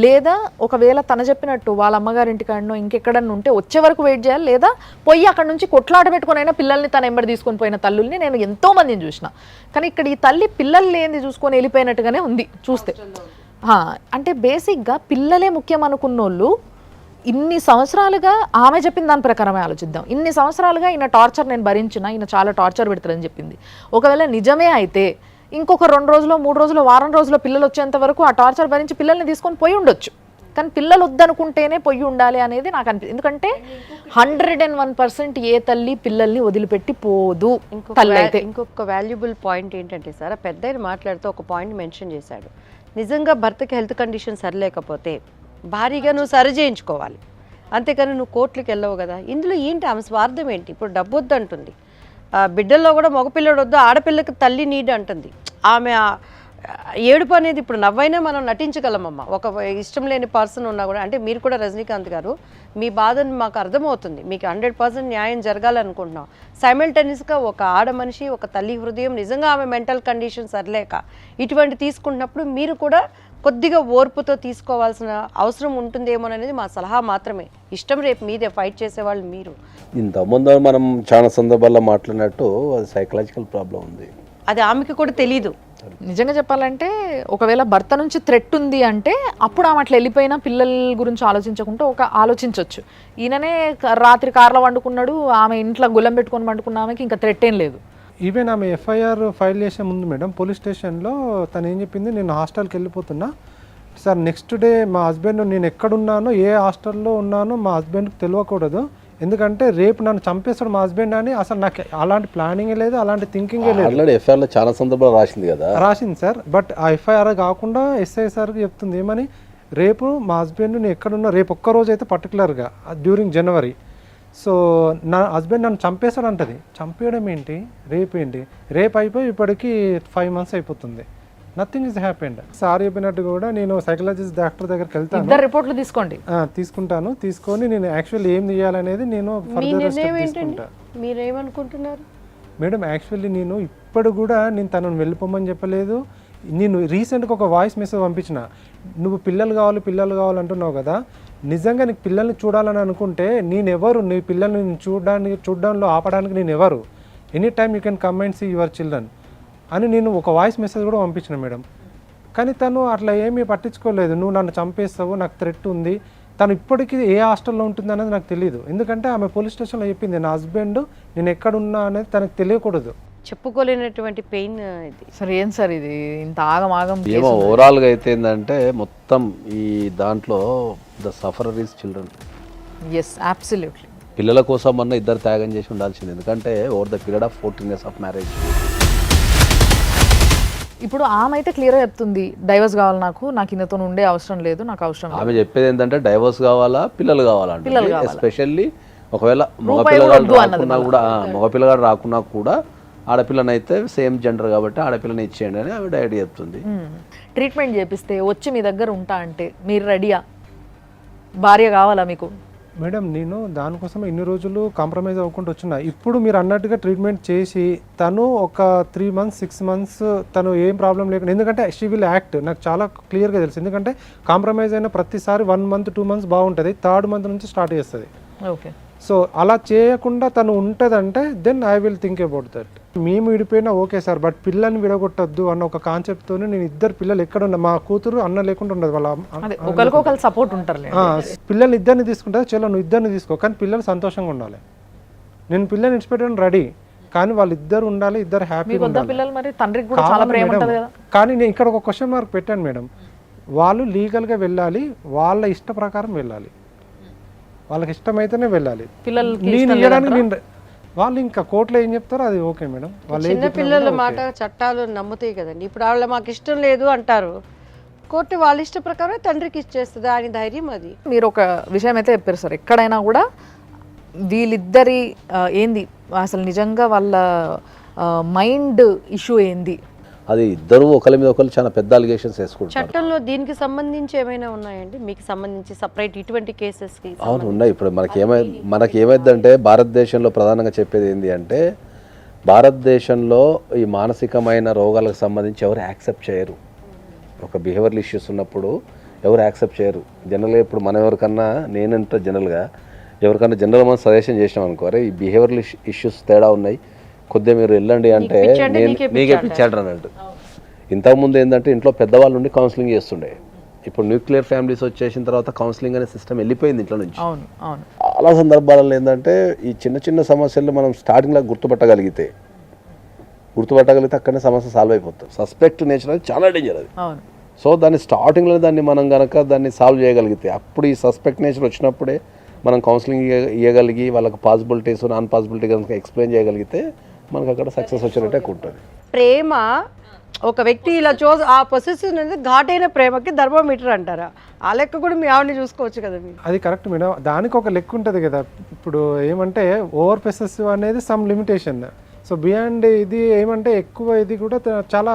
లేదా ఒకవేళ తన చెప్పినట్టు వాళ్ళ అమ్మగారింటికాడనో ఇంకెక్కడన్నా ఉంటే వచ్చే వరకు వెయిట్ చేయాలి, లేదా పోయి అక్కడ నుంచి కొట్లాట పెట్టుకుని అయినా పిల్లల్ని తన ఎంబడి తీసుకొని పోయిన తల్లుల్ని నేను ఎంతో మందిని చూసిన. కానీ ఇక్కడ ఈ తల్లి పిల్లల్ని ఏంది చూసుకొని వెళ్ళిపోయినట్టుగానే ఉంది చూస్తే. అంటే బేసిక్గా పిల్లలే ముఖ్యం అనుకున్నోళ్ళు ఇన్ని సంవత్సరాలుగా, ఆమె చెప్పిన దాని ప్రకారమే ఆలోచిద్దాం, ఇన్ని సంవత్సరాలుగా ఈయన టార్చర్ నేను భరించిన, ఈయన చాలా టార్చర్ పెడతారని చెప్పింది. ఒకవేళ నిజమే అయితే ఇంకొక 2 రోజులు 3 రోజులు వారం రోజుల్లో పిల్లలు వచ్చేంత వరకు ఆ టార్చర్ భరించి పిల్లల్ని తీసుకొని పోయి ఉండొచ్చు. కానీ పిల్లలు వద్దనుకుంటేనే పొయ్యి ఉండాలి అనేది నాకు అనిపిస్తుంది. ఎందుకంటే 101% ఏ తల్లి పిల్లల్ని వదిలిపెట్టి పోదు.
ఇంకొక వాల్యుబుల్ పాయింట్ ఏంటంటే సార్, పెద్ద ఆయన మాట్లాడుతూ ఒక పాయింట్ మెన్షన్ చేశాడు. నిజంగా భర్తకి హెల్త్ కండిషన్ సరిలేకపోతే భారీగా నువ్వు సరి చేయించుకోవాలి, అంతేకాని నువ్వు కోర్టులకు వెళ్ళవు కదా. ఇందులో ఏంటి ఆమె స్వార్థం ఏంటి? ఇప్పుడు డబ్బు వద్దు అంటుంది, బిడ్డల్లో కూడా మగపిల్లడు వద్దు, ఆడపిల్లకి తల్లి నీడ్ అంటుంది. ఆమె ఏడుపు అనేది ఇప్పుడు నవ్వైనా మనం నటించగలమమ్మా. ఒక ఇష్టం లేని పర్సన్ ఉన్నా కూడా, అంటే మీరు కూడా రజనీకాంత్ గారు మీ బాధను మాకు అర్థమవుతుంది, మీకు 100% న్యాయం జరగాలనుకుంటున్నాం. సైమల్టేనియస్గా ఒక ఆడ మనిషి, ఒక తల్లి హృదయం, నిజంగా ఆమె మెంటల్ కండిషన్ సరిలేక ఇటువంటి తీసుకుంటున్నప్పుడు మీరు కూడా కొద్దిగా ఓర్పుతో తీసుకోవాల్సిన అవసరం ఉంటుందేమోననేది మా సలహా మాత్రమే. ఇష్టం రేపు మీదే, ఫైట్ చేసేవాళ్ళు మీరు.
ఇంతకుముందు మనం చాలా సందర్భాల్లో మాట్లాడినట్టు అది సైకలాజికల్ ప్రాబ్లం ఉంది,
అది ఆమెకి కూడా తెలీదు.
నిజంగా చెప్పాలంటే ఒకవేళ భర్త నుంచి థ్రెట్ ఉంది అంటే అప్పుడు ఆమె అట్లా వెళ్ళిపోయినా పిల్లల గురించి ఆలోచించకుండా ఆలోచించవచ్చు. ఈయననే రాత్రి కార్లో వండుకున్నాడు, ఆమె ఇంట్లో గుల్లం పెట్టుకొని వండుకున్న ఆమెకి ఇంకా థ్రెట్ ఏం లేదు.
ఈవెన్ ఆమె ఎఫ్ఐఆర్ ఫైల్ చేసే ముందు మేడం పోలీస్ స్టేషన్లో తను ఏం చెప్పింది, నేను హాస్టల్కి వెళ్ళిపోతున్నా సార్, నెక్స్ట్ డే మా హస్బెండ్ నేను ఎక్కడున్నానో ఏ హాస్టల్లో ఉన్నానో మా హస్బెండ్కి తెలియకూడదు, ఎందుకంటే రేపు నన్ను చంపేస్తాడు మా హస్బెండ్ అని. అసలు నాకు అలాంటి ప్లానింగే లేదు, అలాంటి థింకింగే లేదు.
ఆల్రెడీ ఎఫ్ఐఆర్లో చాలా సందర్భాలు రాసింది కదా,
రాసింది సార్. బట్ ఆ ఎఫ్ఐఆర్ కాకుండా ఎస్ఐ సార్కి చెప్తుంది ఏమని, రేపు మా హస్బెండ్ నేను ఎక్కడున్నా రేపు ఒక్కరోజు అయితే పర్టికులర్గా డ్యూరింగ్ జనవరి, సో నా హస్బెండ్ నన్ను చంపేస్తాడు అంటది. చంపేయడం ఏంటి, రేపు ఏంటి, రేపు అయిపోయి ఇప్పటికి 5 months అయిపోతుంది, నథింగ్ ఇస్ హ్యాపెండ్. సార్ చెప్పినట్టు కూడా నేను సైకలాజిస్ట్ డాక్టర్ దగ్గరికి వెళ్తాను,
ఇద్దరు రిపోర్ట్లు తీసుకోండి.
తీసుకుంటాను, తీసుకొని నేను యాక్చువల్లీ ఏం చేయాలనేది నేను ఫర్దర్ స్టెప్ తీసుకుంటా.
మీరేమనుకుంటున్నారు
మేడం యాక్చువల్లీ నేను ఇప్పుడు కూడా నేను తనను వెళ్ళిపోమని చెప్పలేదు. నేను రీసెంట్గా ఒక వాయిస్ మెసేజ్ పంపించిన, నువ్వు పిల్లలు కావాలంటున్నావు కదా, నిజంగా నీకు పిల్లల్ని చూడాలని అనుకుంటే నేనెవరు, నీ పిల్లల్ని చూడడంలో ఆపడానికి నేను ఎవరు, any time you can come and see your children అని నేను ఒక వాయిస్ మెసేజ్ కూడా పంపించిన మేడం. కానీ తను అట్లా ఏమీ పట్టించుకోలేదు. నువ్వు నన్ను చంపేస్తావు, నాకు థ్రెట్ ఉంది. తను ఇప్పటికీ ఏ హాస్టల్లో ఉంటుంది అనేది నాకు తెలియదు, ఎందుకంటే ఆమె పోలీస్ స్టేషన్లో చెప్పింది నా హస్బెండ్ నేను ఎక్కడున్నా అనేది తనకు తెలియకూడదు.
చెప్పుకోలేనటువంటి పెయిన్ ఇది.
సరే ఏం సార్ ఇది ఇంత ఆగమాగం?
ఏమో ఓవరాల్గా అయితే ఏంటంటే మొత్తం ఈ దాంట్లో the sufferer is children.
Yes absolutely.
పిల్లల కోసం అన్న ఇద్దరు త్యాగం చేసి ఉండాల్సింది, ఎందుకంటే over the period of 14 years of marriage.
ఇప్పుడు ఆమె అయితే క్లియర్గా చెప్తుంది, డైవర్స్ కావాలి, నాకు ఈయనతో ఉండే అవసరం లేదు, నాకు అవసరం లేదు.
ఆమె చెప్పేది ఏంటంటే డైవర్స్ కావాలా, పిల్లలు కావాలంటే, ఎస్పెషల్లీ ఒకవేళ మగపిల్లగాడు రాకున్నా కూడా ఆడపిల్లనైతే సేమ్ జెండర్ కాబట్టి ఆడపిల్లని ఇచ్చేయండి అని ఆవిడ ఐడియా చెప్తుంది.
ట్రీట్మెంట్ చేపిస్తే వచ్చి మీ దగ్గర ఉంటా అంటే మీరు రెడీయా? భార్య కావాలా మీకు?
మేడం నేను దానికోసం ఇన్ని రోజులు కాంప్రమైజ్ అవ్వకుండా వచ్చిన. ఇప్పుడు మీరు అన్నట్టుగా ట్రీట్మెంట్ చేసి తను ఒక 3 months 6 months తను ఏం ప్రాబ్లం లేకుండా, ఎందుకంటే షీ విల్ యాక్ట్, నాకు చాలా క్లియర్గా తెలుసు. ఎందుకంటే కాంప్రమైజ్ అయిన ప్రతిసారి 1 month 2 months బాగుంటుంది, 3rd month నుంచి స్టార్ట్ చేస్తుంది.
ఓకే,
సో అలా చేయకుండా తను ఉంటుందంటే then I will think about that. మేము విడిపోయినా ఓకే సార్, బట్ పిల్లల్ని విడగొట్టద్దు అన్న ఒక కాన్సెప్ట్తోనే నేను ఇద్దరు పిల్లలు ఎక్కడ ఉన్నా, మా కూతురు అన్న లేకుండా ఉండదు, వాళ్ళ
ఒకరికొకరు సపోర్ట్ ఉంటారు.
పిల్లల్ని ఇద్దరిని తీసుకుంటే చలో నువ్వు ఇద్దరిని తీసుకో, కానీ పిల్లలు సంతోషంగా ఉండాలి. నేను పిల్లల్ని ఇచ్చిపెట్టడం రెడీ, కానీ వాళ్ళు ఇద్దరు ఉండాలి, ఇద్దరు హ్యాపీగా ఉండాలి.
పిల్లలు మరి తండ్రికి కూడా చాలా ప్రేమ ఉంటుంది కదా.
కానీ నేను ఇక్కడ ఒక క్వశ్చన్ మార్క్ పెట్టాను మేడం, వాళ్ళు లీగల్గా వెళ్ళాలి, వాళ్ళ ఇష్ట ప్రకారం వెళ్ళాలి, వాళ్ళకి ఇష్టమైతేనే వెళ్ళాలి. నేను ఇవ్వడానికి నేను వాళ్ళు ఇంకా కోర్టులో ఏం చెప్తారో అది ఓకే మేడం. వాళ్ళు
చిన్న పిల్లల మాట చట్టాలు నమ్ముతాయి కదండి. ఇప్పుడు వాళ్ళ మాకు ఇష్టం లేదు అంటారు, కోర్టు వాళ్ళ ఇష్ట ప్రకారం తండ్రికి ఇచ్చేస్తుంది, ఆయన ధైర్యం అది.
మీరు ఒక విషయం అయితే చెప్పారు సార్, ఎక్కడైనా కూడా వీళ్ళిద్దరి ఏంది అసలు నిజంగా వాళ్ళ మైండ్ ఇష్యూ ఏంది,
అది ఇద్దరు ఒకరి మీద ఒకరు చాలా పెద్ద అలిగేషన్స్ వేసుకుంటారు.
చట్టంలో దీనికి సంబంధించి ఏమైనా ఉన్నాయండి మీకు సంబంధించి సపరేట్ ఇటువంటి కేసెస్కి?
అవును ఉన్నాయి. ఇప్పుడు మనకి ఏమైందంటే భారతదేశంలో ప్రధానంగా చెప్పేది ఏంటి అంటే, భారతదేశంలో ఈ మానసికమైన రోగాలకు సంబంధించి ఎవరు యాక్సెప్ట్ చేయరు. ఒక బిహేవియరల్ ఇష్యూస్ ఉన్నప్పుడు ఎవరు యాక్సెప్ట్ చేయరు. జనరల్గా ఇప్పుడు మనం ఎవరికన్నా, నేనంటే జనరల్గా ఎవరికన్నా జనరల్ మనం సజెషన్ చేసినాం అనుకోరే, ఈ బిహేవియరల్ ఇష్యూస్ తేడా ఉన్నాయి, కొద్దిగా మీరు వెళ్ళండి అంటే నీకే పిచ్చాడు అన్నట్టు. ఇంతకుముందు ఏంటంటే ఇంట్లో పెద్దవాళ్ళు ఉండి కౌన్సిలింగ్ చేస్తుండే, ఇప్పుడు న్యూక్లియర్ ఫ్యామిలీస్ వచ్చేసిన తర్వాత కౌన్సిలింగ్ అనే సిస్టమ్ వెళ్ళిపోయింది ఇంట్లో నుంచి. చాలా సందర్భాలలో ఏంటంటే ఈ చిన్న చిన్న సమస్యలు మనం స్టార్టింగ్లో గుర్తుపట్టగలిగితే అక్కడనే సమస్య సాల్వ్ అయిపోతుంది. సస్పెక్ట్ నేచర్ అనేది చాలా డేంజర్ అది. సో దాన్ని స్టార్టింగ్లో దాన్ని మనం కనుక దాన్ని సాల్వ్ చేయగలిగితే, అప్పుడు ఈ సస్పెక్ట్ నేచర్ వచ్చినప్పుడే మనం కౌన్సిలింగ్ ఇవ్వగలిగి వాళ్ళకి పాసిబిలిటీస్ నాన్ పాసిబిలిటీ కనుక ఎక్స్ప్లెయిన్ చేయగలిగితే మనకు అక్కడ సక్సెస్ వచ్చినట్టే ఉంటుంది.
ప్రేమ ఒక వ్యక్తి ఇలా ఆ పొసెసివ్ అనేది ఘాటైన ప్రేమకి థర్మోమీటర్ అంటారా? ఆ లెక్క కూడా మీ ఆవిడని చూసుకోవచ్చు కదా మీరు.
అది కరెక్ట్ మేడం, దానికి ఒక లెక్క ఉంటుంది కదా. ఇప్పుడు ఏమంటే ఓవర్ పొసెసివ్ అనేది సమ్ లిమిటేషన్. సో బియాండ్ ఇది ఏమంటే ఎక్కువ ఇది కూడా చాలా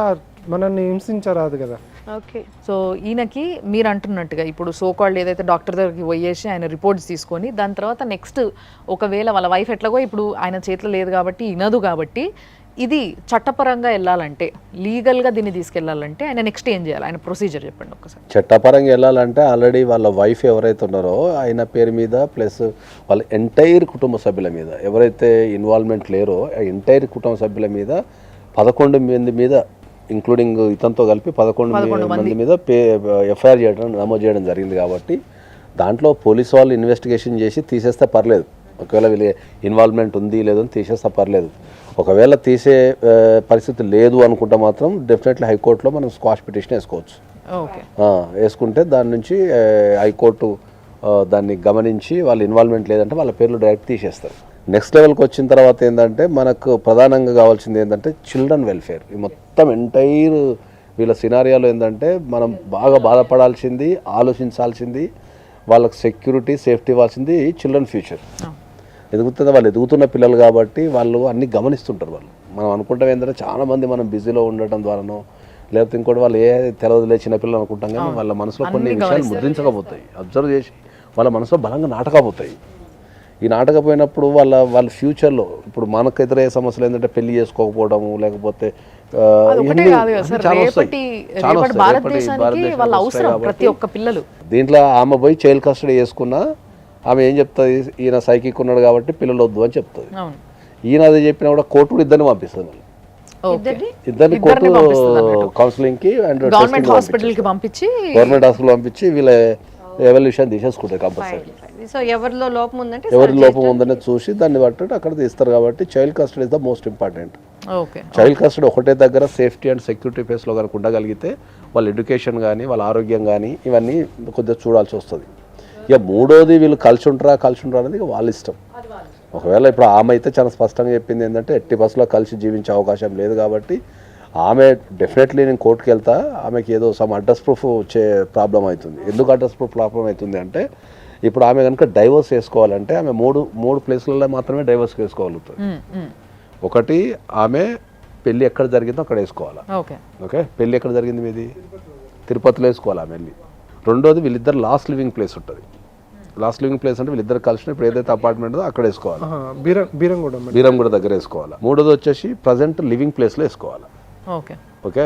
మనల్ని హింసించరాదు కదా.
ఓకే.
సో ఈయనకి మీరు అంటున్నట్టుగా ఇప్పుడు సోకాల్డ్ ఏదైతే డాక్టర్ దగ్గరికి పోయేసి ఆయన రిపోర్ట్స్ తీసుకొని దాని తర్వాత నెక్స్ట్ ఒకవేళ వాళ్ళ వైఫ్ ఎట్లాగో ఇప్పుడు ఆయన చేతిలో లేదు కాబట్టి వినదు కాబట్టి ఇది చట్టపరంగా వెళ్ళాలంటే లీగల్గా దీన్ని తీసుకెళ్లాలంటే ఆయన నెక్స్ట్ ఏం చేయాలి, ఆయన ప్రొసీజర్ చెప్పండి ఒకసారి.
చట్టపరంగా వెళ్ళాలంటే ఆల్రెడీ వాళ్ళ వైఫ్ ఎవరైతే ఉన్నారో ఆయన పేరు మీద ప్లస్ వాళ్ళ ఎంటైర్ కుటుంబ సభ్యుల మీద ఎవరైతే ఇన్వాల్వ్మెంట్ లేరో ఆ ఎంటైర్ కుటుంబ సభ్యుల మీద 11 మంది మీద ఇంక్లూడింగ్ ఇతనితో కలిపి 11 మంది మీద ఎఫ్ఐఆర్ నమోదు చేయడం జరిగింది. కాబట్టి దాంట్లో పోలీసు వాళ్ళు ఇన్వెస్టిగేషన్ చేసి తీసేస్తే పర్లేదు. ఒకవేళ వీళ్ళ ఇన్వాల్వ్మెంట్ ఉంది లేదని తీసేస్తే పర్లేదు. ఒకవేళ తీసే పరిస్థితి లేదు అనుకుంటే మాత్రం డెఫినెట్లీ హైకోర్టులో మనం స్క్వాష్ పిటిషన్ వేసుకోవచ్చు. వేసుకుంటే దాని నుంచి హైకోర్టు దాన్ని గమనించి వాళ్ళ ఇన్వాల్వ్మెంట్ లేదంటే వాళ్ళ పేర్లు డైరెక్ట్ తీసేస్తారు. నెక్స్ట్ లెవెల్కి వచ్చిన తర్వాత ఏంటంటే మనకు ప్రధానంగా కావాల్సింది ఏంటంటే చిల్డ్రన్ వెల్ఫేర్. ఈ మొత్తం ఎంటైర్ వీళ్ళ సినారియాలో ఏంటంటే మనం బాగా బాధపడాల్సింది, ఆలోచించాల్సింది, వాళ్ళకి సెక్యూరిటీ సేఫ్టీ ఇవ్వాల్సింది చిల్డ్రన్ ఫ్యూచర్. ఎదుగుతున్న వాళ్ళు ఎదుగుతున్న పిల్లలు కాబట్టి వాళ్ళు అన్నీ గమనిస్తుంటారు. వాళ్ళు మనం అనుకుంటాం ఏంటంటే చాలామంది మనం బిజీలో ఉండటం ద్వారానో లేకపోతే ఇంకోటి వాళ్ళు ఏ తెలవదులే చిన్నపిల్లలు అనుకుంటాం కానీ వాళ్ళ మనసులో కొన్ని విషయాలు ముద్రించకపోతాయి, అబ్జర్వ్ చేసి వాళ్ళ మనసులో బలంగా నాటకపోతాయి. ఈ నాటకపోయినప్పుడు వాళ్ళ ఫ్యూచర్లో ఇప్పుడు మనకు ఎదురయ్యే సమస్యలు ఏంటంటే పెళ్లి చేసుకోకపోవడము లేకపోతే దీంట్లో ఆమె పోయి చైల్డ్ కస్టడీ చేసుకున్నా ఆమె ఏం చెప్తుంది, ఈయన సైకిక్ ఉన్నాడు కాబట్టి పిల్లలు వద్దు అని చెప్తుంది. ఈయన అది చెప్పినా కూడా కోర్టు ఇద్దరిని పంపిస్తుంది. ఇద్దరిని కోర్టు కౌన్సిలింగ్ కి అండ్
గవర్నమెంట్ హాస్పిటల్ కి పంపించి
వీళ్ళ ఎవల్యూషన్ తీసేసుకుంటారు కంపల్సరీ.
సో ఎవరిలో లోపం ఉందంటే
ఎవరి లోపం ఉందని చూసి దాన్ని బట్టి అక్కడ తీస్తారు. కాబట్టి child custody is the most important. Child custody ఒకటే దగ్గర సేఫ్టీ అండ్ సెక్యూరిటీ ప్లేస్లో కనుక ఉండగలిగితే వాళ్ళ ఎడ్యుకేషన్ కానీ వాళ్ళ ఆరోగ్యం కానీ ఇవన్నీ కొద్దిగా చూడాల్సి వస్తుంది. ఇక మూడోది వీళ్ళు కలిసి ఉంటారా అనేది ఇక వాళ్ళ ఇష్టం. ఒకవేళ ఇప్పుడు ఆమె అయితే చాలా స్పష్టంగా చెప్పింది ఏంటంటే ఎట్టి బస్సులో కలిసి జీవించే అవకాశం లేదు కాబట్టి ఆమె డెఫినెట్లీ నేను కోర్టుకు వెళ్తా, ఆమెకి ఏదో సమ్ అడ్రస్ ప్రూఫ్ వచ్చే ప్రాబ్లం అవుతుంది. ఎందుకు అడ్రస్ ప్రూఫ్ ప్రాబ్లం అవుతుంది అంటే ఇప్పుడు ఆమె కనుక డైవర్స్ వేసుకోవాలంటే ఆమె మూడు ప్లేస్లలో మాత్రమే డైవర్స్ వేసుకోగలుగుతుంది. ఒకటి ఆమె పెళ్ళి ఎక్కడ జరిగిందో అక్కడ వేసుకోవాలి. ఓకే, పెళ్ళి ఎక్కడ జరిగింది మీది తిరుపతిలో వేసుకోవాలి ఆమె వెళ్ళి. రెండోది వీళ్ళిద్దరు లాస్ట్ లివింగ్ ప్లేస్ ఉంటుంది. లాస్ట్ లివింగ్ ప్లేస్ అంటే వీళ్ళిద్దరు కలిసిన ఇప్పుడు ఏదైతే అపార్ట్మెంట్ ఉందో అక్కడ వేసుకోవాలి, బీరంగూడ దగ్గర వేసుకోవాలి. మూడోది వచ్చేసి ప్రజెంట్ లివింగ్ ప్లేస్లో వేసుకోవాలి. ఓకే,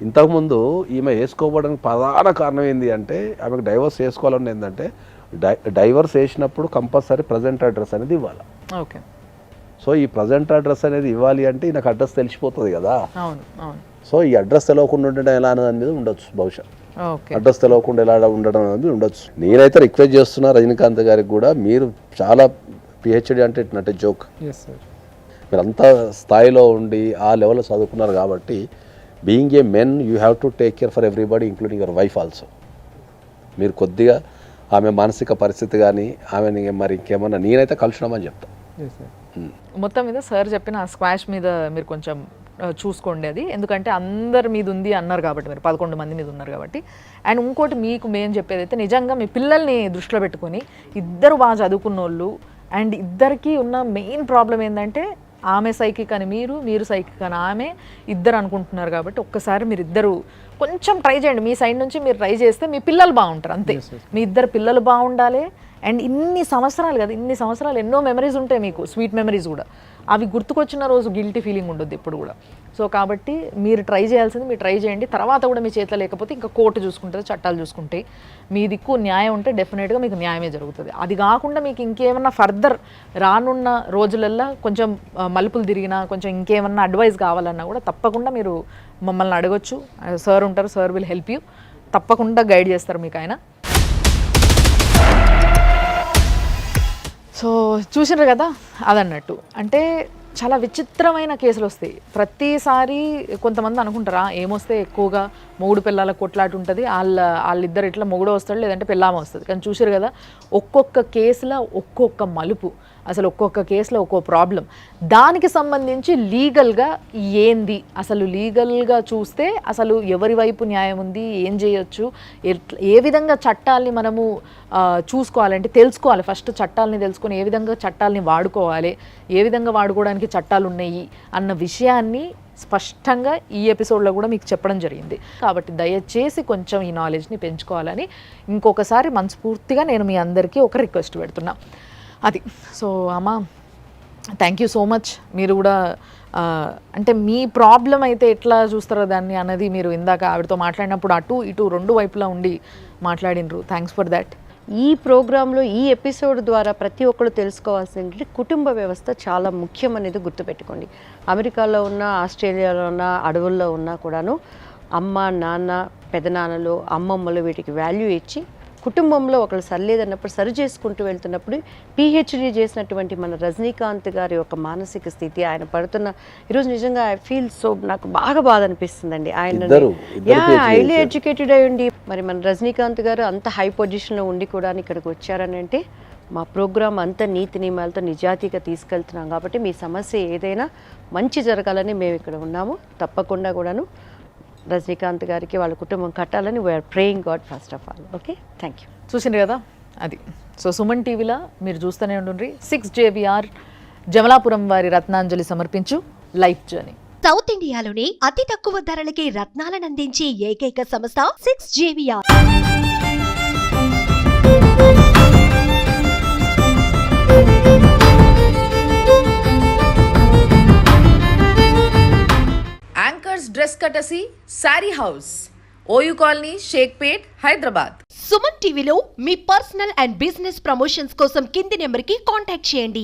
ఇంతకుముందు ఈమె వేసుకోవడానికి ప్రధాన కారణం ఏంటి అంటే ఆమెకు డైవర్స్ వేసుకోవాలని ఏంటంటే డైవర్స్ వేసినప్పుడు కంపల్సరీ ప్రజెంట్ అడ్రస్ అనేది ఇవ్వాలి.
ఓకే,
సో ఈ ప్రజెంట్ అడ్రస్ అనేది ఇవ్వాలి అంటే నాకు అడ్రస్ తెలిసిపోతుంది కదా. సో ఈ అడ్రస్ తెలవకుండా ఉండడం ఎలా అనేది ఉండొచ్చు, బహుశా అడ్రస్ తెలవకుండా ఎలా ఉండడం అనేది ఉండొచ్చు. నేనైతే రిక్వెస్ట్ చేస్తున్నా రజనీకాంత్ గారికి కూడా, మీరు చాలా పిహెచ్డి అంటే ఇట్ నాట్ ఏ జోక్. మీరు అంత స్థాయిలో ఉండి ఆ లెవెల్లో చదువుకున్నారు కాబట్టి being a men you have to take care for everybody including your wife also. మీరు కొద్దిగా ఆమె మానసిక పరిస్థితి కానీ ఆమెని మరి ఇంకేమన్నా నేనైతే కలుషినామని చెప్తాను.
మొత్తం మీద సార్ చెప్పిన స్క్వాష్ మీద మీరు కొంచెం చూసుకోండి అది, ఎందుకంటే అందరి మీద ఉంది అన్నారు కాబట్టి, మీరు 11 మంది మీద ఉన్నారు కాబట్టి. అండ్ ఇంకోటి మీకు మేము చెప్పేది అయితే నిజంగా మీ పిల్లల్ని దృష్టిలో పెట్టుకొని ఇద్దరు బాగా చదువుకున్న వాళ్ళు అండ్ ఇద్దరికి ఉన్న మెయిన్ ప్రాబ్లం ఏంటంటే ఆమె సైకిక్ అని మీరు సైకిక్ అని ఆమె ఇద్దరు అనుకుంటున్నారు కాబట్టి ఒక్కసారి మీరు ఇద్దరు కొంచెం ట్రై చేయండి. మీ సైడ్ నుంచి మీరు ట్రై చేస్తే మీ పిల్లలు బాగుంటారు అంతే. మీ ఇద్దరు పిల్లలు బాగుండాలి. అండ్ ఇన్ని సంవత్సరాలు కదా, ఇన్ని సంవత్సరాలు ఎన్నో మెమరీస్ ఉంటాయి మీకు, స్వీట్ మెమరీస్ కూడా. అవి గుర్తుకొచ్చిన రోజు గిల్టీ ఫీలింగ్ ఉండొద్దు ఇప్పుడు కూడా. సో కాబట్టి మీరు ట్రై చేయాల్సింది మీరు ట్రై చేయండి. తర్వాత కూడా మీ చేతిలో లేకపోతే ఇంకా కోర్టు చూసుకుంటుంది, చట్టాలు చూసుకుంటాయి. మీ దిక్కు న్యాయం ఉంటే డెఫినెట్గా మీకు న్యాయమే జరుగుతుంది. అది కాకుండా మీకు ఇంకేమన్నా ఫర్దర్ రానున్న రోజులల్లో కొంచెం మలుపులు తిరిగినా కొంచెం ఇంకేమన్నా అడ్వైస్ కావాలన్నా కూడా తప్పకుండా మీరు మమ్మల్ని అడగొచ్చు. సార్ ఉంటారు, సార్ విల్ హెల్ప్ యూ. తప్పకుండా గైడ్ చేస్తారు మీకు ఆయన. సో చూసినారు కదా, అదన్నట్టు అంటే చాలా విచిత్రమైన కేసులు వస్తాయి ప్రతిసారి. కొంతమంది అనుకుంటారా ఏమొస్తే ఎక్కువగా మొగుడు పిల్లల కొట్లాట ఉంటుంది, వాళ్ళిద్దరు ఇట్లా మొగుడు వస్తాడు లేదంటే పిల్లామ వస్తుంది. కానీ చూసారు కదా ఒక్కొక్క కేసులో ఒక్కొక్క మలుపు, అసలు ఒక్కొక్క కేసులో ఒక్కో ప్రాబ్లం. దానికి సంబంధించి లీగల్గా ఏంది, అసలు లీగల్గా చూస్తే అసలు ఎవరి వైపు న్యాయం ఉంది, ఏం చేయొచ్చు, ఏ విధంగా చట్టాలని మనము చూసుకోవాలంటే తెలుసుకోవాలి. ఫస్ట్ చట్టాలని తెలుసుకొని ఏ విధంగా చట్టాలని వాడుకోవాలి, ఏ విధంగా వాడుకోవడానికి చట్టాలు ఉన్నాయి అన్న విషయాన్ని స్పష్టంగా ఈ ఎపిసోడ్లో కూడా మీకు చెప్పడం జరిగింది. కాబట్టి దయచేసి కొంచెం ఈ నాలెడ్జ్ని పెంచుకోవాలని ఇంకొకసారి మనస్ఫూర్తిగా నేను మీ అందరికీ ఒక రిక్వెస్ట్ పెడుతున్నా. అది సో అమ్మ, థ్యాంక్ యూ సో మచ్. మీరు కూడా అంటే మీ ప్రాబ్లం అయితే ఎట్లా చూస్తారో దాన్ని అన్నది మీరు ఇందాక ఆవిడతో మాట్లాడినప్పుడు అటు ఇటు రెండు వైపులా ఉండి మాట్లాడినరు. Thanks for that.
ఈ ప్రోగ్రాంలో ఈ ఎపిసోడ్ ద్వారా ప్రతి ఒక్కరు తెలుసుకోవాల్సింది కుటుంబ వ్యవస్థ చాలా ముఖ్యం అనేది గుర్తుపెట్టుకోండి. అమెరికాలో ఉన్న, ఆస్ట్రేలియాలో ఉన్న, అడవుల్లో ఉన్నా కూడాను అమ్మ, నాన్న, పెదనాన్నలు, అమ్మమ్మలు వీటికి వాల్యూ ఇచ్చి కుటుంబంలో ఒకళ్ళు సరిలేదన్నప్పుడు సరి చేసుకుంటూ వెళ్తున్నప్పుడు పిహెచ్డీ చేసినటువంటి మన రజనీకాంత్ గారి యొక్క మానసిక స్థితి, ఆయన పడుతున్న ఈరోజు నిజంగా ఐ ఫీల్ సో, నాకు బాగా బాధ అనిపిస్తుందండి. ఆయన హైలీ ఎడ్యుకేటెడ్ అయి ఉండి మరి మన రజనీకాంత్ గారు అంత హై పొజిషన్లో ఉండి కూడా ఇక్కడికి వచ్చారని అంటే మా ప్రోగ్రాం అంత నీతి నియమాలతో నిజాయితీగా తీసుకెళ్తున్నాం. కాబట్టి మీ సమస్య ఏదైనా మంచి జరగాలని మేము ఇక్కడ ఉన్నాము. తప్పకుండా కూడాను రజనీకాంత్ గారికి వాళ్ళ కుటుంబం కట్టాలని we are praying God first of all. Okay, thank you.
చూసిండ్రు కదా అది. సో సుమన్ టీవీలో మీరు చూస్తూనే ఉండండి 6JVR జమలాపురం వారి రత్నాంజలి సమర్పించు లైఫ్ జర్నీ.
సౌత్ ఇండియాలోనే అతి తక్కువ ధరలకి రత్నాలను అందించే ఏకైక సంస్థ 6JVR.
Anchors dress Katasi sari house, OU colony, Shaikpet, Hyderabad.
Suman టీవీలో మీ పర్సనల్ అండ్ బిజినెస్ ప్రమోషన్స్ కోసం కింది నెంబర్కి కాంటాక్ట్ చేయండి.